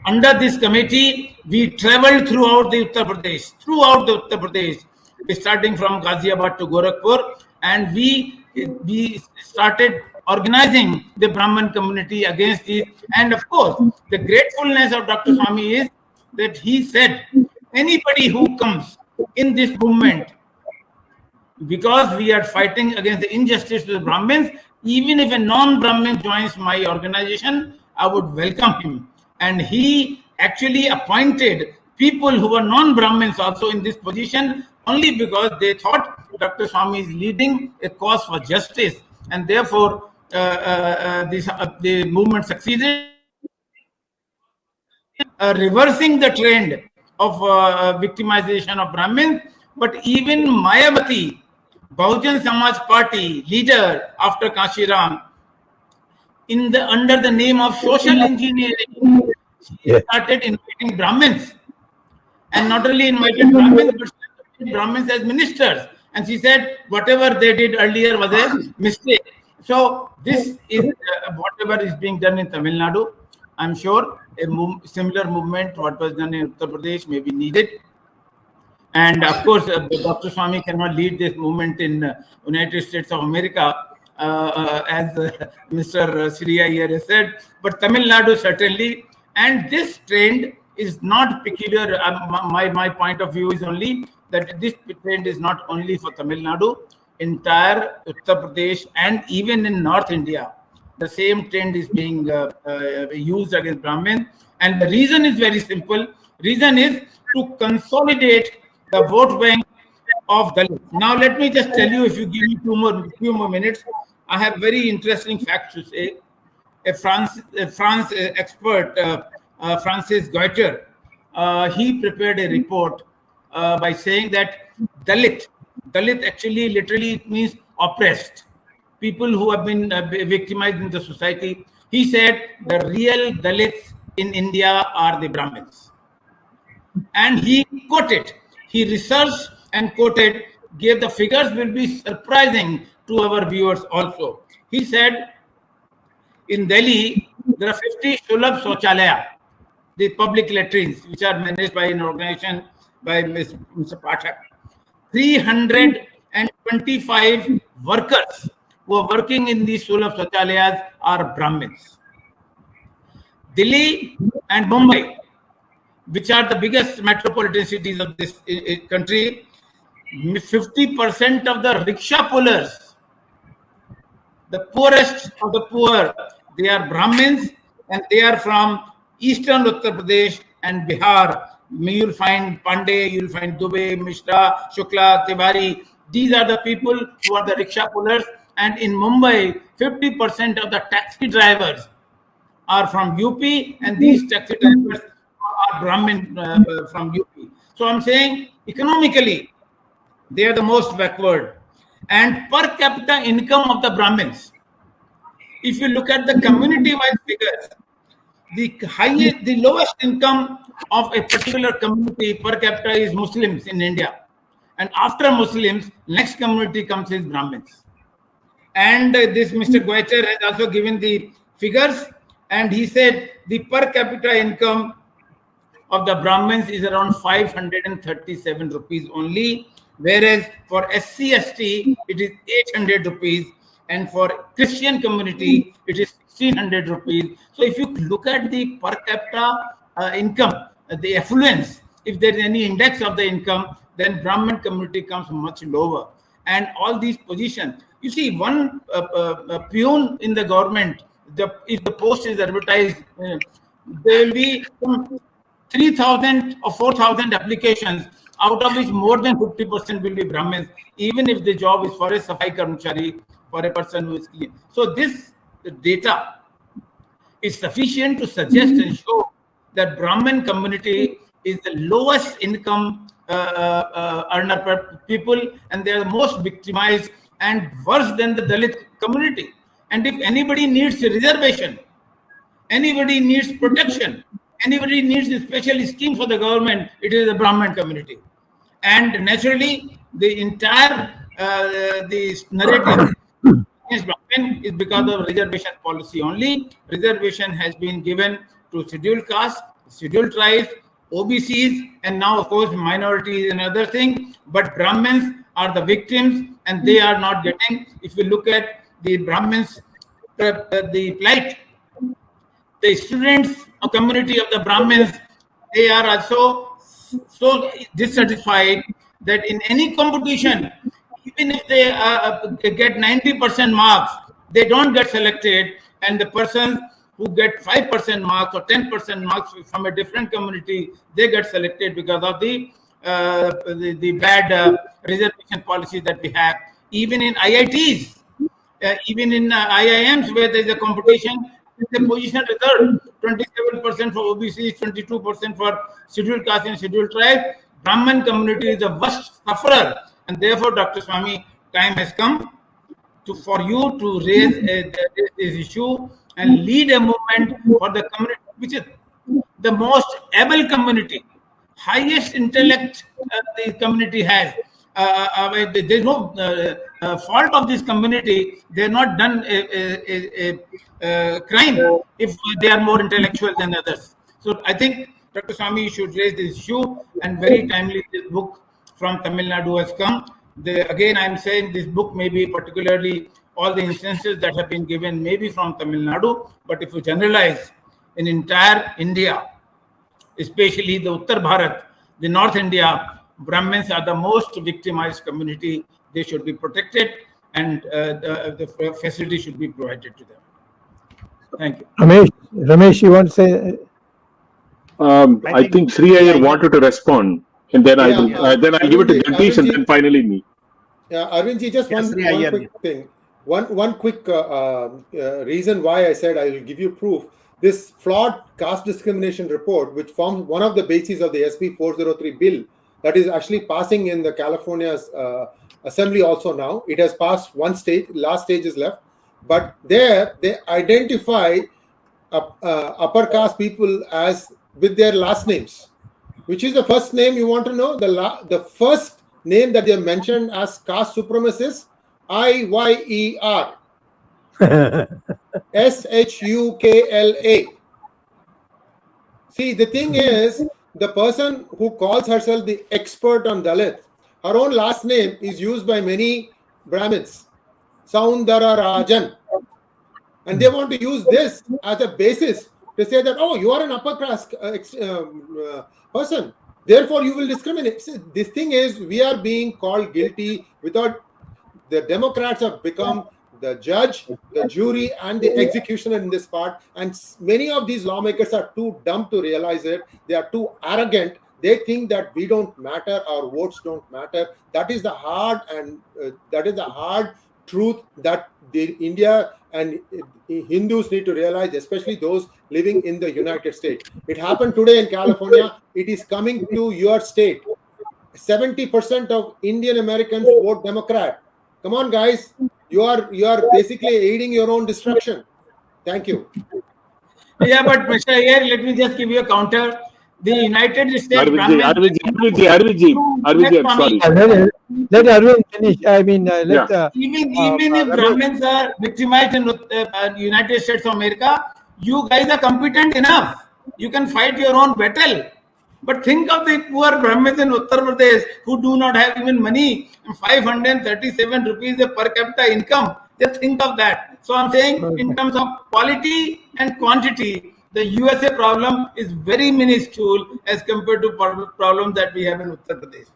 Under this committee, we traveled throughout the Uttar Pradesh, starting from Ghaziabad to Gorakhpur, and we started organizing the Brahmin community against this. And of course, the gratefulness of Dr. Swamy is that he said, anybody who comes in this movement, because we are fighting against the injustice to the Brahmins, even if a non-Brahmin joins my organization, I would welcome him. And he actually appointed people who were non-Brahmins also in this position, only because they thought Dr. Swamy is leading a cause for justice, and therefore the movement succeeded, reversing the trend of victimization of Brahmins. But even Mayawati, Bahujan Samaj Party leader after Kashiram, under the name of social engineering, she started inviting Brahmins, and not only invited Brahmins, but Brahmins as ministers. And she said whatever they did earlier was a mistake. So this is whatever is being done in Tamil Nadu. I'm sure a similar movement, what was done in Uttar Pradesh, may be needed. And of course, Dr. Swamy cannot lead this movement in United States of America, as Mr. Sree Iyer has said, but Tamil Nadu certainly. And this trend is not peculiar. My point of view is only that this trend is not only for Tamil Nadu, entire Uttar Pradesh, and even in North India, the same trend is being used against Brahmins. And the reason is very simple. Reason is to consolidate the vote bank of Dalits. Now, let me just tell you, if you give me few more minutes, I have very interesting facts to say. A France expert, Francis Goiter, he prepared a report by saying that Dalit actually literally means oppressed, people who have been victimized in the society. He said the real Dalits in India are the Brahmins. And he quoted, he researched and quoted, gave the figures will be surprising to our viewers also. He said, in Delhi, there are 50 Sulabh Shauchalaya, the public latrines, which are managed by an organization by Mr. Pathak. 325 workers who are working in these Sulabh Shauchalayas are Brahmins. Delhi and Mumbai, which are the biggest metropolitan cities of this country, 50% of the rickshaw pullers, the poorest of the poor, they are Brahmins, and they are from eastern Uttar Pradesh and Bihar. You'll find Pandey, you'll find Dubey, Mishra, Shukla, Tiwari. These are the people who are the rickshaw pullers. And in Mumbai, 50% of the taxi drivers are from UP, and these taxi drivers are Brahmin from UP. So I'm saying economically, they are the most backward. And per capita income of the Brahmins, if you look at the community-wise figures, the lowest income of a particular community per capita is Muslims in India. And after Muslims, next community comes is Brahmins. And this Mr. Goicher has also given the figures, and he said the per capita income of the Brahmins is around 537 rupees only, whereas for SC ST it is 800 rupees, and for Christian community it is 1600 rupees. So if you look at the per capita income, the affluence, if there is any index of the income, then Brahmin community comes much lower. And all these positions, you see, one peon in the government, if the post is advertised, there will be 3,000 or 4,000 applications, out of which more than 50% will be Brahmins, even if the job is for a Safai Karmachari, for a person who is clean. So this data is sufficient to suggest and show that Brahmin community is the lowest income earner per people, and they are the most victimized and worse than the Dalit community. And if anybody needs a reservation, anybody needs protection, anybody needs a special scheme for the government, it is the Brahmin community. And naturally, the entire the narrative against Brahmin is because of reservation policy only. Reservation has been given to scheduled caste, scheduled tribes, OBCs, and now of course minorities and other things. But Brahmins are the victims, and they are not getting. If you look at the Brahmins, the plight, the students or community of the Brahmins, they are also so dissatisfied that in any competition, even if they get 90% marks, they don't get selected, and the persons who get 5% marks or 10% marks from a different community, they get selected because of the bad reservation policy that we have. Even in IITs, even in IIMs, where there is a competition, the position reserved, 27% for OBCs, 22% for scheduled caste and scheduled tribes. Brahmin community is the worst sufferer, and therefore, Dr. Swamy, time has come for you to raise this issue and lead a movement for the community, which is the most able community, highest intellect the community has. There's no fault of this community. They're not done a crime if they are more intellectual than others. So I think, Dr. Swamy, you should raise this issue, and very timely this book from Tamil Nadu has come. Again, I'm saying this book may be particularly all the instances that have been given maybe from Tamil Nadu, but if you generalize in entire India, especially the Uttar Bharat, the North India, Brahmins are the most victimized community. They should be protected, and the facility should be provided to them. Thank you. Ramesh, you want to say? I think Sree Iyer wanted to respond, and then I'll give it to Jagdish, and then finally me. Yeah, Arvindji, just one quick thing. One quick reason why I said I will give you proof. This flawed caste discrimination report, which forms one of the bases of the SB 403 bill, that is actually passing in the California's assembly also now. It has passed one stage, last stage is left. But there they identify upper caste people as with their last names. Which is the first name you want to know? The first name that they mentioned as caste supremacists, Iyer, Shukla. See, the thing is, the person who calls herself the expert on Dalit, her own last name is used by many Brahmins, Saundara Rajan. And they want to use this as a basis to say that, oh, you are an upper class person. Therefore, you will discriminate. See, this thing is, we are being called guilty without the Democrats have become the judge, the jury, and the executioner in this part. And many of these lawmakers are too dumb to realize it. They are too arrogant. They think that we don't matter, our votes don't matter. That is the hard truth that India and Hindus need to realize, especially those living in the United States. It happened today in California. It is coming to your state. 70% of Indian Americans vote Democrat. Come on, guys. You are basically aiding your own destruction. Thank you. Yeah, but Mr. Iyer, let me just give you a counter. The United States Brahmins. Arvindji, I'm sorry. Let Arvind finish. I mean, let even if Brahmins are victimized in United States of America, you guys are competent enough. You can fight your own battle. But think of the poor Brahmins in Uttar Pradesh who do not have even money, 537 rupees per capita income. Just think of that. So I'm saying, in terms of quality and quantity, the USA problem is very minuscule as compared to problems that we have in Uttar Pradesh.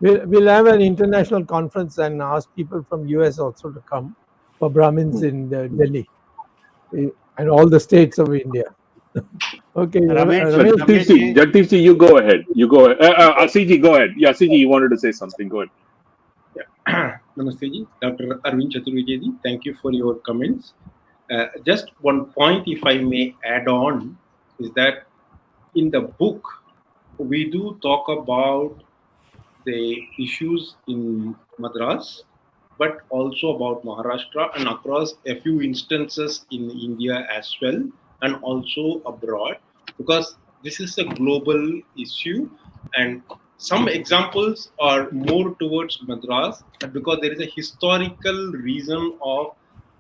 We'll have an international conference and ask people from US also to come for Brahmins in Delhi and all the states of India. Okay, Jagdishji, you go ahead. CG, go ahead. Yeah, CG, you wanted to say something. Go ahead. Yeah. Namaste ji, Dr. Arvind Chaturvedi ji, thank you for your comments. Just one point, if I may add on, is that in the book, we do talk about the issues in Madras, but also about Maharashtra and across a few instances in India as well, and also abroad, because this is a global issue. And some examples are more towards Madras, because there is a historical reason of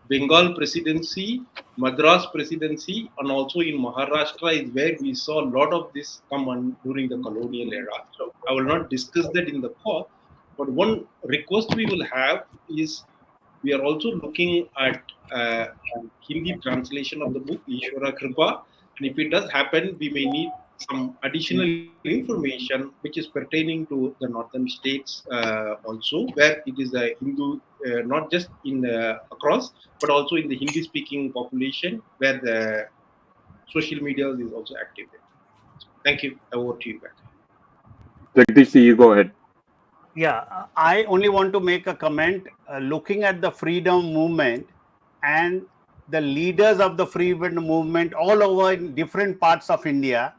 Bengal presidency, Madras presidency, and also in Maharashtra is where we saw a lot of this come on during the colonial era. So I will not discuss that in the call, but one request we will have is we are also looking at Hindi translation of the book Ishwara Kripa, and if it does happen, we may need some additional information which is pertaining to the northern states also, where it is a Hindu, not just in across, but also in the Hindi-speaking population, where the social media is also active. Thank you. Over to you back. Jagdish, you go ahead. Yeah, I only want to make a comment. Looking at the freedom movement and the leaders of the freedom movement all over in different parts of India,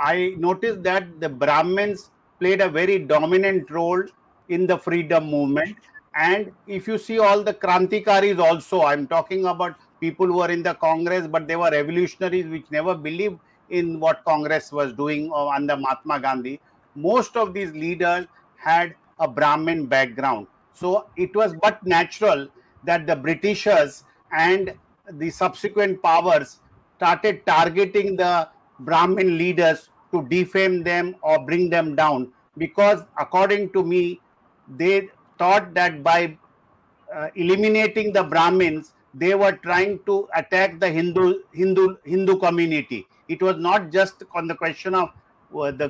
I noticed that the Brahmins played a very dominant role in the freedom movement. And if you see all the Krantikaris also, I'm talking about people who are in the Congress, but they were revolutionaries which never believed in what Congress was doing under Mahatma Gandhi. Most of these leaders had a Brahmin background. So it was but natural that the Britishers and the subsequent powers started targeting the Brahmin leaders to defame them or bring them down, because according to me, they thought that by eliminating the Brahmins, they were trying to attack the Hindu community. It was not just on the question of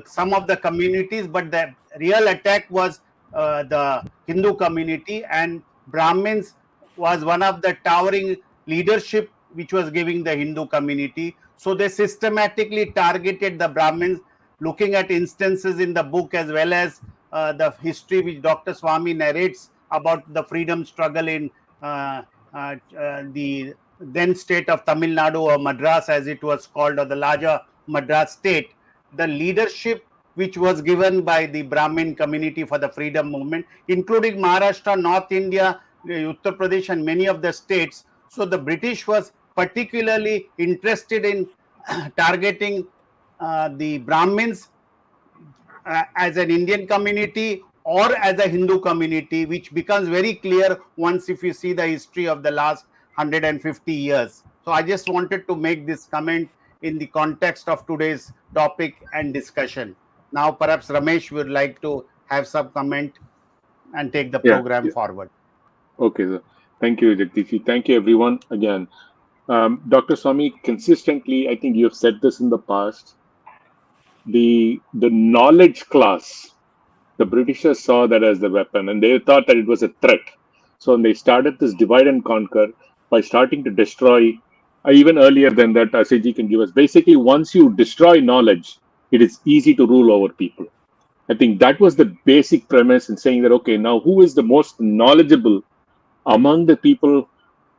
some of the communities, but the real attack was the Hindu community, and Brahmins was one of the towering leadership which was giving the Hindu community. So they systematically targeted the Brahmins, looking at instances in the book as well as the history which Dr. Swamy narrates about the freedom struggle in the then state of Tamil Nadu, or Madras as it was called, or the larger Madras state. The leadership which was given by the Brahmin community for the freedom movement, including Maharashtra, North India, Uttar Pradesh, and many of the states. So the British was particularly interested in targeting the Brahmins as an Indian community or as a Hindu community, which becomes very clear once if you see the history of the last 150 years. So I just wanted to make this comment in the context of today's topic and discussion. Now perhaps Ramesh would like to have some comment and take the Yeah. program forward. Okay, sir. Thank you, Jagdish. Thank you, everyone. Again, Dr. Swamy, consistently, I think you have said this in the past. The knowledge class, the Britishers saw that as the weapon, and they thought that it was a threat. So they started this divide and conquer by starting to destroy. Even earlier than that, Asiji can give us. Basically, once you destroy knowledge, it is easy to rule over people. I think that was the basic premise in saying that, okay, now who is the most knowledgeable among the people?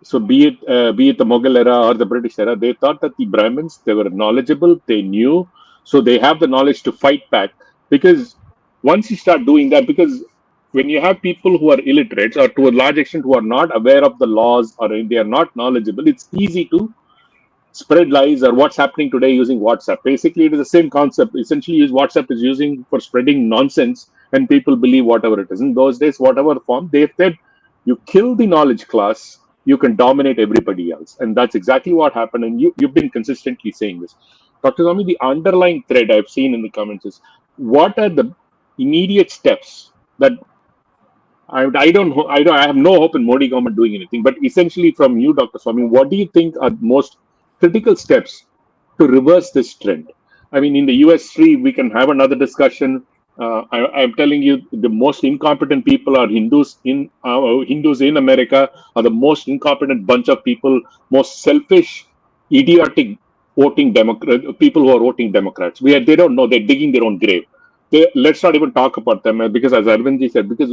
So be it the Mughal era or the British era, they thought that the Brahmins, they were knowledgeable, they knew, so they have the knowledge to fight back. Because once you start doing that, because when you have people who are illiterate or to a large extent who are not aware of the laws or they are not knowledgeable, it's easy to spread lies or what's happening today using WhatsApp. Basically, it is the same concept. Essentially, WhatsApp is using for spreading nonsense, and people believe whatever it is. In those days, whatever form they said, you kill the knowledge class, you can dominate everybody else, and that's exactly what happened. And you've been consistently saying this, Dr. Swamy. The underlying thread I've seen in the comments is what are the immediate steps that I have no hope in Modi government doing anything. But essentially, from you, Dr. Swamy, what do you think are the most critical steps to reverse this trend? I mean, in the US, Sree, we can have another discussion. I'm telling you, the most incompetent people are Hindus in America are the most incompetent bunch of people, most selfish, idiotic voting Democrat people who are voting Democrats. They don't know, they're digging their own grave. Let's not even talk about them because, as Arvindji said, because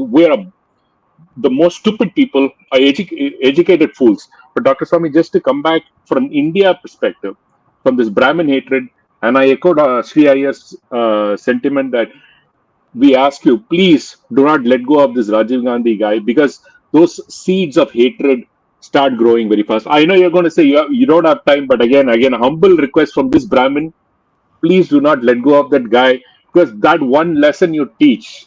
the most stupid people are educated fools. But Dr. Swamy, just to come back from India perspective, from this Brahmin hatred, and I echoed Sree Iyer's sentiment that we ask you, please do not let go of this Rajiv Gandhi guy because those seeds of hatred start growing very fast. I know you're going to say you don't have time, but again, a humble request from this Brahmin, please do not let go of that guy because that one lesson you teach,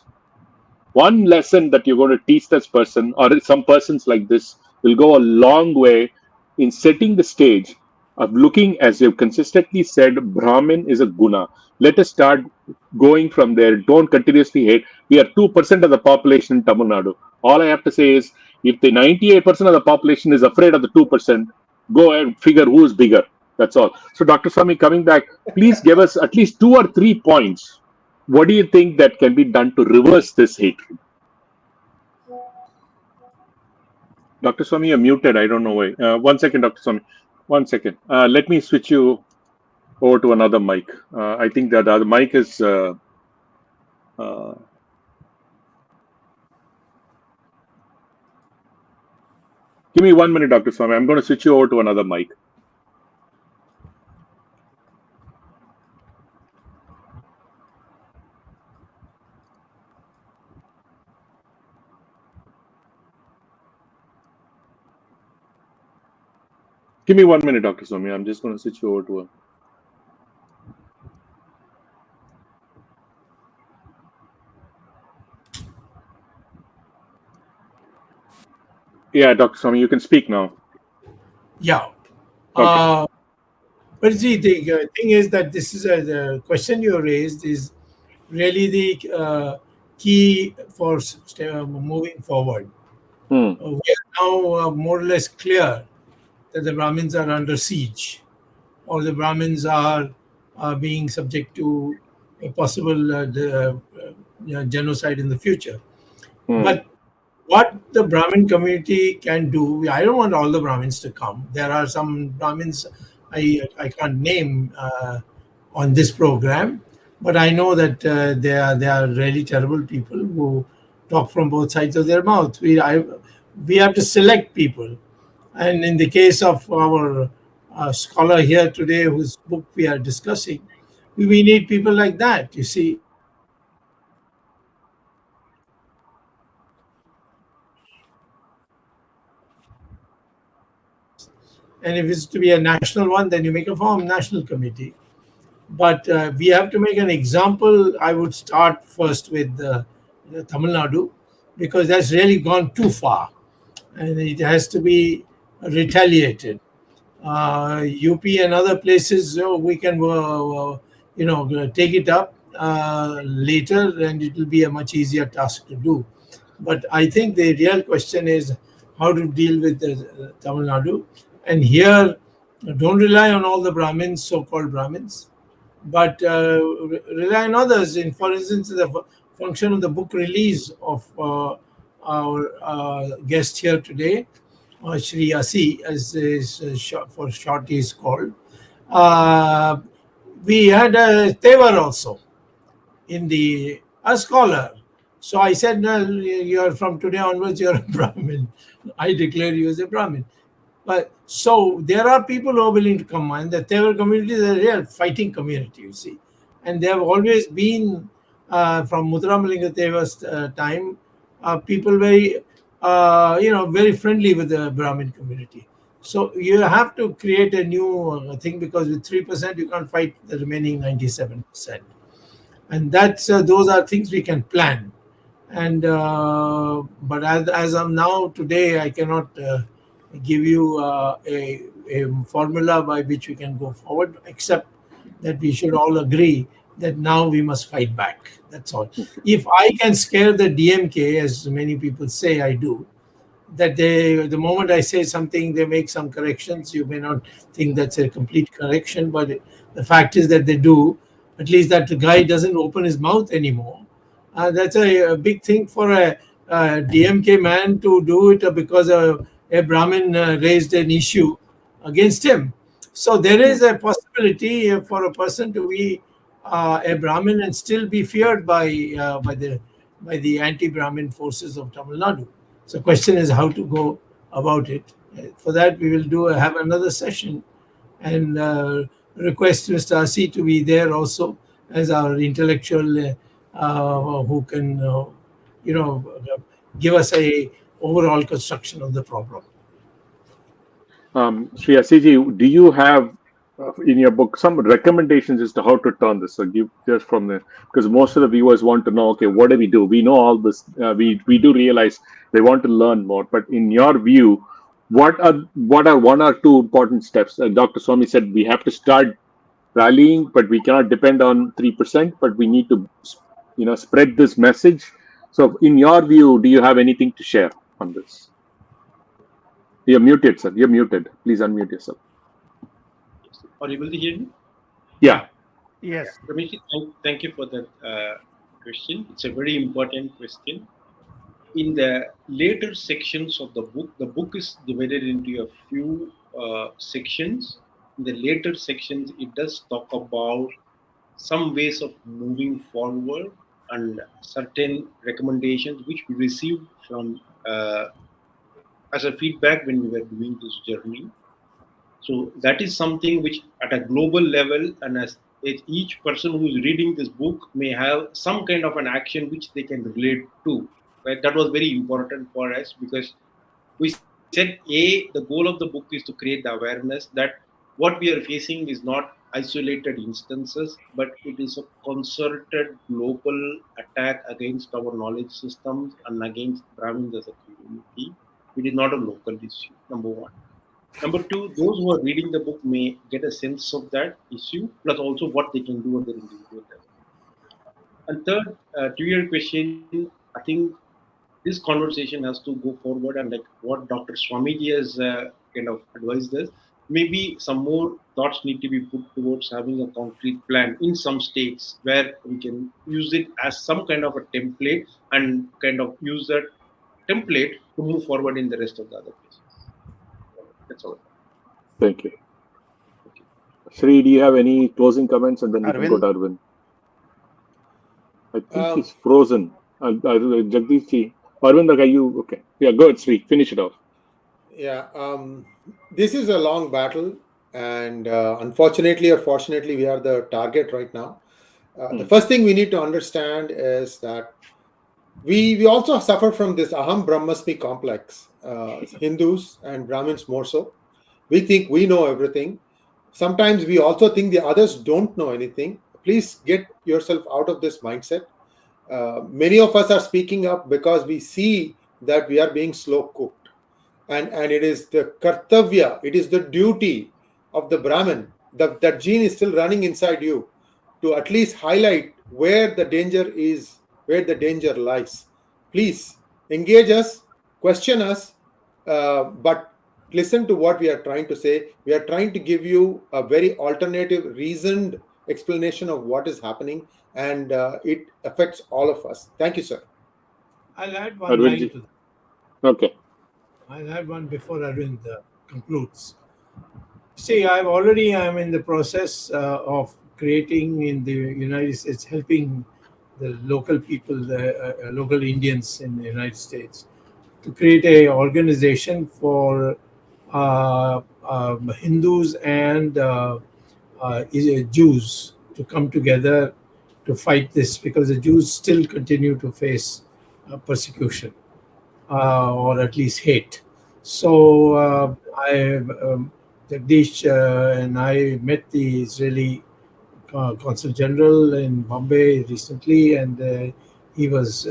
one lesson that you're going to teach this person or some persons like this will go a long way in setting the stage of looking, as you've consistently said, Brahmin is a guna. Let us start going from there. Don't continuously hate. We are 2% of the population in Tamil Nadu. All I have to say is if the 98% of the population is afraid of the 2%, go and figure who is bigger. That's all. So, Dr. Swamy, coming back, please give us at least 2 or 3 points. What do you think that can be done to reverse this hatred? Dr. Swamy, you're muted. I don't know why. 1 second, Dr. Swamy. 1 second. Let me switch you over to another mic. I think that the other mic is. Give me 1 minute, Dr. Swamy. I'm going to switch you over to another mic. Give me 1 minute, Dr. Swamy. I'm just going to switch you over to a. Yeah, Dr. Swamy, you can speak now. Yeah. Okay. But see, the thing is that this is the question you raised is really the key for moving forward. Hmm. We are now more or less clear that the Brahmins are under siege, or the Brahmins are being subject to a possible genocide in the future. Hmm. But what the Brahmin community can do, I don't want all the Brahmins to come. There are some Brahmins I can't name on this program, but I know that they are really terrible people who talk from both sides of their mouth. We have to select people, and in the case of our scholar here today, whose book we are discussing, we need people like that. You see, And if it's to be a national one, then you make a form national committee. But we have to make an example. I would start first with Tamil Nadu, because that's really gone too far, and it has to be retaliated. UP and other places, we can, take it up later, and it will be a much easier task to do. But I think the real question is how to deal with the Tamil Nadu. And here, don't rely on all the Brahmins, so-called Brahmins, but rely on others. In, for instance, the function of the book release of our guest here today, Shri Asi, as is for short he is called. Uh, we had a Tevar also in a scholar. So I said, no, you're from today onwards, you're a Brahmin. I declare you as a Brahmin. But so there are people who are willing to come, and the Tevar community is a real fighting community, you see. And they have always been, from Mudramalinga Teva's time, people very, very friendly with the Brahmin community. So you have to create a new thing, because with 3% you can't fight the remaining 97%. And that's those are things we can plan. And but as of now today, I cannot give you a formula by which we can go forward, except that we should all agree that now we must fight back. That's all. If I can scare the DMK, as many people say I do, that the moment I say something, they make some corrections. You may not think that's a complete correction, but the fact is that they do. At least that the guy doesn't open his mouth anymore. That's a big thing for a DMK man to do it, because a Brahmin raised an issue against him. So there is a possibility for a person to be a Brahmin and still be feared by the anti-Brahmin forces of Tamil Nadu. So the question is how to go about it. For that, we will have another session, and request Mr. Asi to be there also as our intellectual who can, give us a overall construction of the problem. Shri Asiji, do you have in your book some recommendations as to how to turn this? So give just from the, because most of the viewers want to know, okay, what do we do? We know all this. We do realize they want to learn more. But in your view, what are one or two important steps? Dr. Swamy said we have to start rallying, but we cannot depend on 3%. But we need to, spread this message. So, in your view, do you have anything to share on this? You're muted, sir. You're muted. Please unmute yourself. Are you able to hear me? Yeah. Yes. Ramesh, thank you for that question. It's a very important question. In the later sections of the book is divided into a few sections. In the later sections, it does talk about some ways of moving forward and certain recommendations which we received from as a feedback when we were doing this journey. So that is something which at a global level, and as each person who is reading this book may have some kind of an action which they can relate to. Right? That was very important for us, because we said the goal of the book is to create the awareness that what we are facing is not isolated instances, but it is a concerted global attack against our knowledge systems and against Brahmins as a community. It is not a local issue, number one. Number two, those who are reading the book may get a sense of that issue, plus also what they can do at their individual level. And third, to your question, I think this conversation has to go forward, and like what Dr. Swamiji has kind of advised us, maybe some more thoughts need to be put towards having a concrete plan in some states where we can use it as some kind of a template and kind of use that template to move forward in the rest of the other places. That's all. Thank you. Sri, do you have any closing comments, and then we can go Arvind? to Arvind? I think he's frozen. Jagdish ji. Arvind, are you okay? Yeah, go ahead, Sri. Finish it off. Yeah, this is a long battle, and unfortunately or fortunately, we are the target right now. The first thing we need to understand is that we also suffer from this Aham Brahmasmi complex, Hindus and Brahmins more so. We think we know everything. Sometimes we also think the others don't know anything. Please get yourself out of this mindset. Many of us are speaking up because we see that we are being slow cooked, and it is the kartavya, it is the duty of the Brahmin. That gene is still running inside you to at least highlight where the danger is, where the danger lies. Please engage us, question us, but listen to what we are trying to say. We are trying to give you a very alternative, reasoned explanation of what is happening, and it affects all of us. Thank you, sir. I'll add one line to that. Okay. I'll add one before Arvind concludes. See, I'm in the process of creating in the United States, helping the local people, the local Indians in the United States, to create a organization for Hindus and Jews to come together to fight this, because the Jews still continue to face persecution or at least hate. So Jagdish and I met the Israeli Consul General in Bombay recently, and he was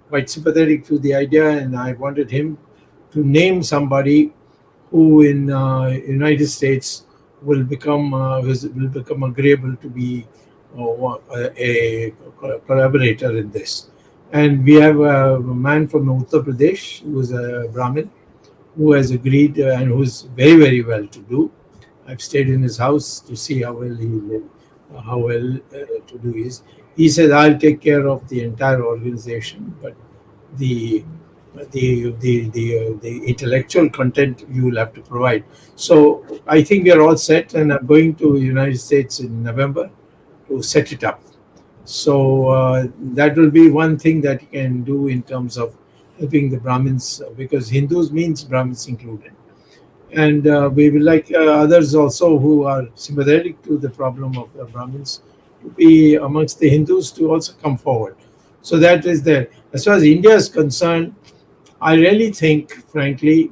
quite sympathetic to the idea, and I wanted him to name somebody who in United States will become agreeable to be a collaborator in this. And we have a man from Uttar Pradesh who is a Brahmin, who has agreed and who's very, very well to do. I've stayed in his house to see how well to do is. He said, "I'll take care of the entire organization, but the intellectual content you will have to provide." So I think we are all set, and I'm going to the United States in November to set it up. So that will be one thing that you can do in terms of helping the Brahmins, because Hindus means Brahmins included. And we will like others also who are sympathetic to the problem of the Brahmins to be amongst the Hindus to also come forward. So that is there. As far as India is concerned, I really think, frankly,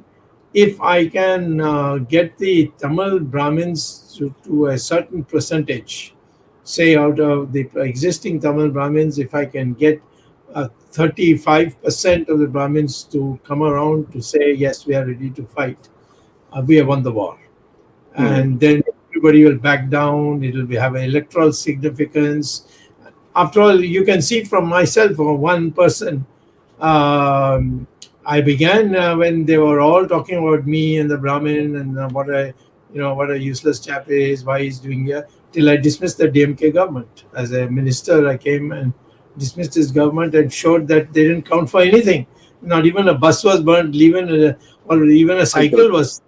if I can get the Tamil Brahmins to a certain percentage, say out of the existing Tamil Brahmins, if I can get 35% of the Brahmins to come around to say, yes, we are ready to fight, we have won the war. And then everybody will back down. It will have an electoral significance. After all, you can see from myself, or one person, I began when they were all talking about me and the Brahmin and what a useless chap is, why he's doing here, till I dismissed the DMK government. As a minister, I came and dismissed his government and showed that they didn't count for anything. Not even a bus was burnt, or even a cycle was.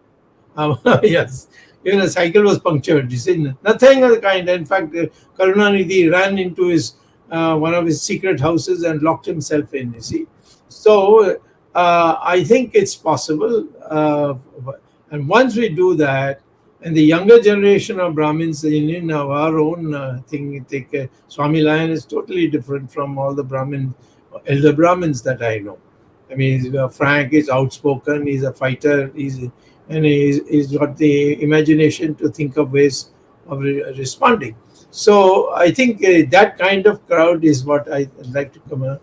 Yes, even a cycle was punctured. You see, nothing of the kind. In fact, Karunanidhi ran into his one of his secret houses and locked himself in. You see, so I think it's possible. And once we do that, and the younger generation of Brahmins in our own thing, Swamy Lion is totally different from all the elder Brahmins that I know. I mean, he's frank, he's outspoken, he's a fighter, he's got the imagination to think of ways of responding. So I think that kind of crowd is what I'd like to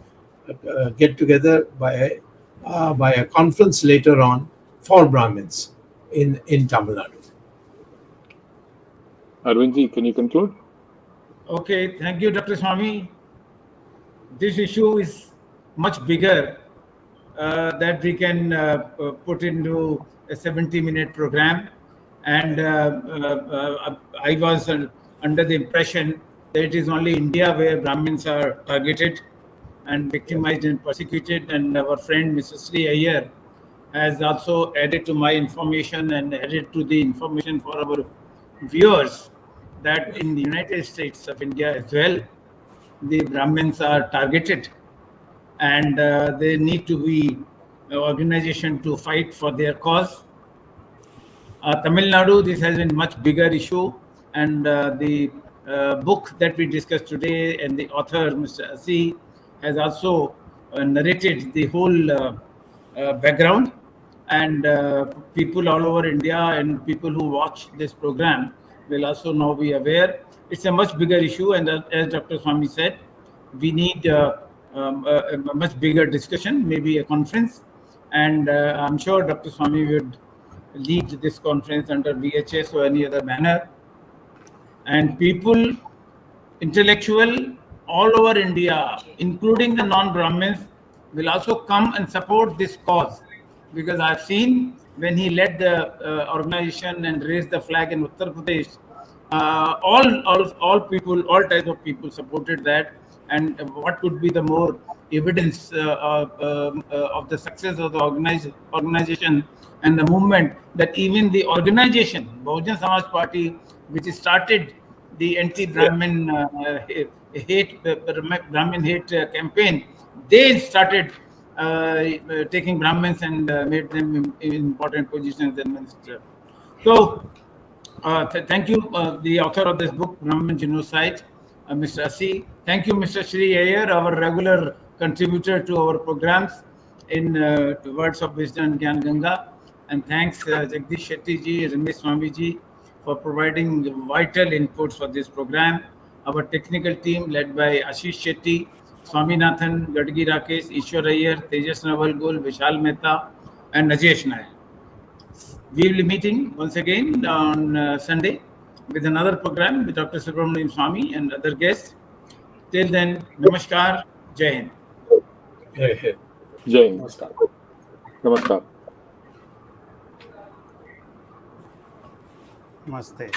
get together by a conference later on for Brahmins in Tamil Nadu. Arvindji, can you conclude? Okay, thank you, Dr. Swamy. This issue is much bigger that we can put into a 70-minute program. And I was under the impression that it is only India where Brahmins are targeted and victimized and persecuted. And our friend Mrs. Sree Iyer has also added to my information and added to the information for our viewers that in the United States of India as well, the Brahmins are targeted, and they need to be an organization to fight for their cause. Tamil Nadu, this has been much bigger issue, and the book that we discussed today and the author, Mr. Asi, has also narrated the whole background, and people all over India and people who watch this program will also now be aware. It's a much bigger issue, and as Dr. Swamy said, we need a much bigger discussion, maybe a conference, and I'm sure Dr. Swamy would lead this conference under VHS or any other banner, and people, intellectual all over India, including the non-Brahmins, will also come and support this cause, because I've seen when he led the organization and raised the flag in Uttar Pradesh, all people, all types of people supported that. And what could be the more evidence of the success of the organization and the movement, that even the organization, Bahujan Samaj Party, which started the anti-Brahmin hate, Brahmin hate campaign, they started taking Brahmins and made them in important positions as minister. So, thank you, the author of this book, Brahmin Genocide, Mr. Asi. Thank you, Mr. Sree Iyer, our regular contributor to our programs in Words of Wisdom and Gyan Ganga. And thanks, Jagdish Shetty ji, Ramesh Swamy ji, for providing vital inputs for this program. Our technical team, led by Ashish Shetty, Swaminathan, Gadgi Rakesh, Ishwar Iyer, Tejas Navalgul, Vishal Mehta, and Najesh Nair. We will be meeting once again on Sunday with another program with Dr. Subramanian Swamy and other guests. Till then, Namaskar, Jai Hind. Jai Hind. Namaskar. Namaskar. Namaste.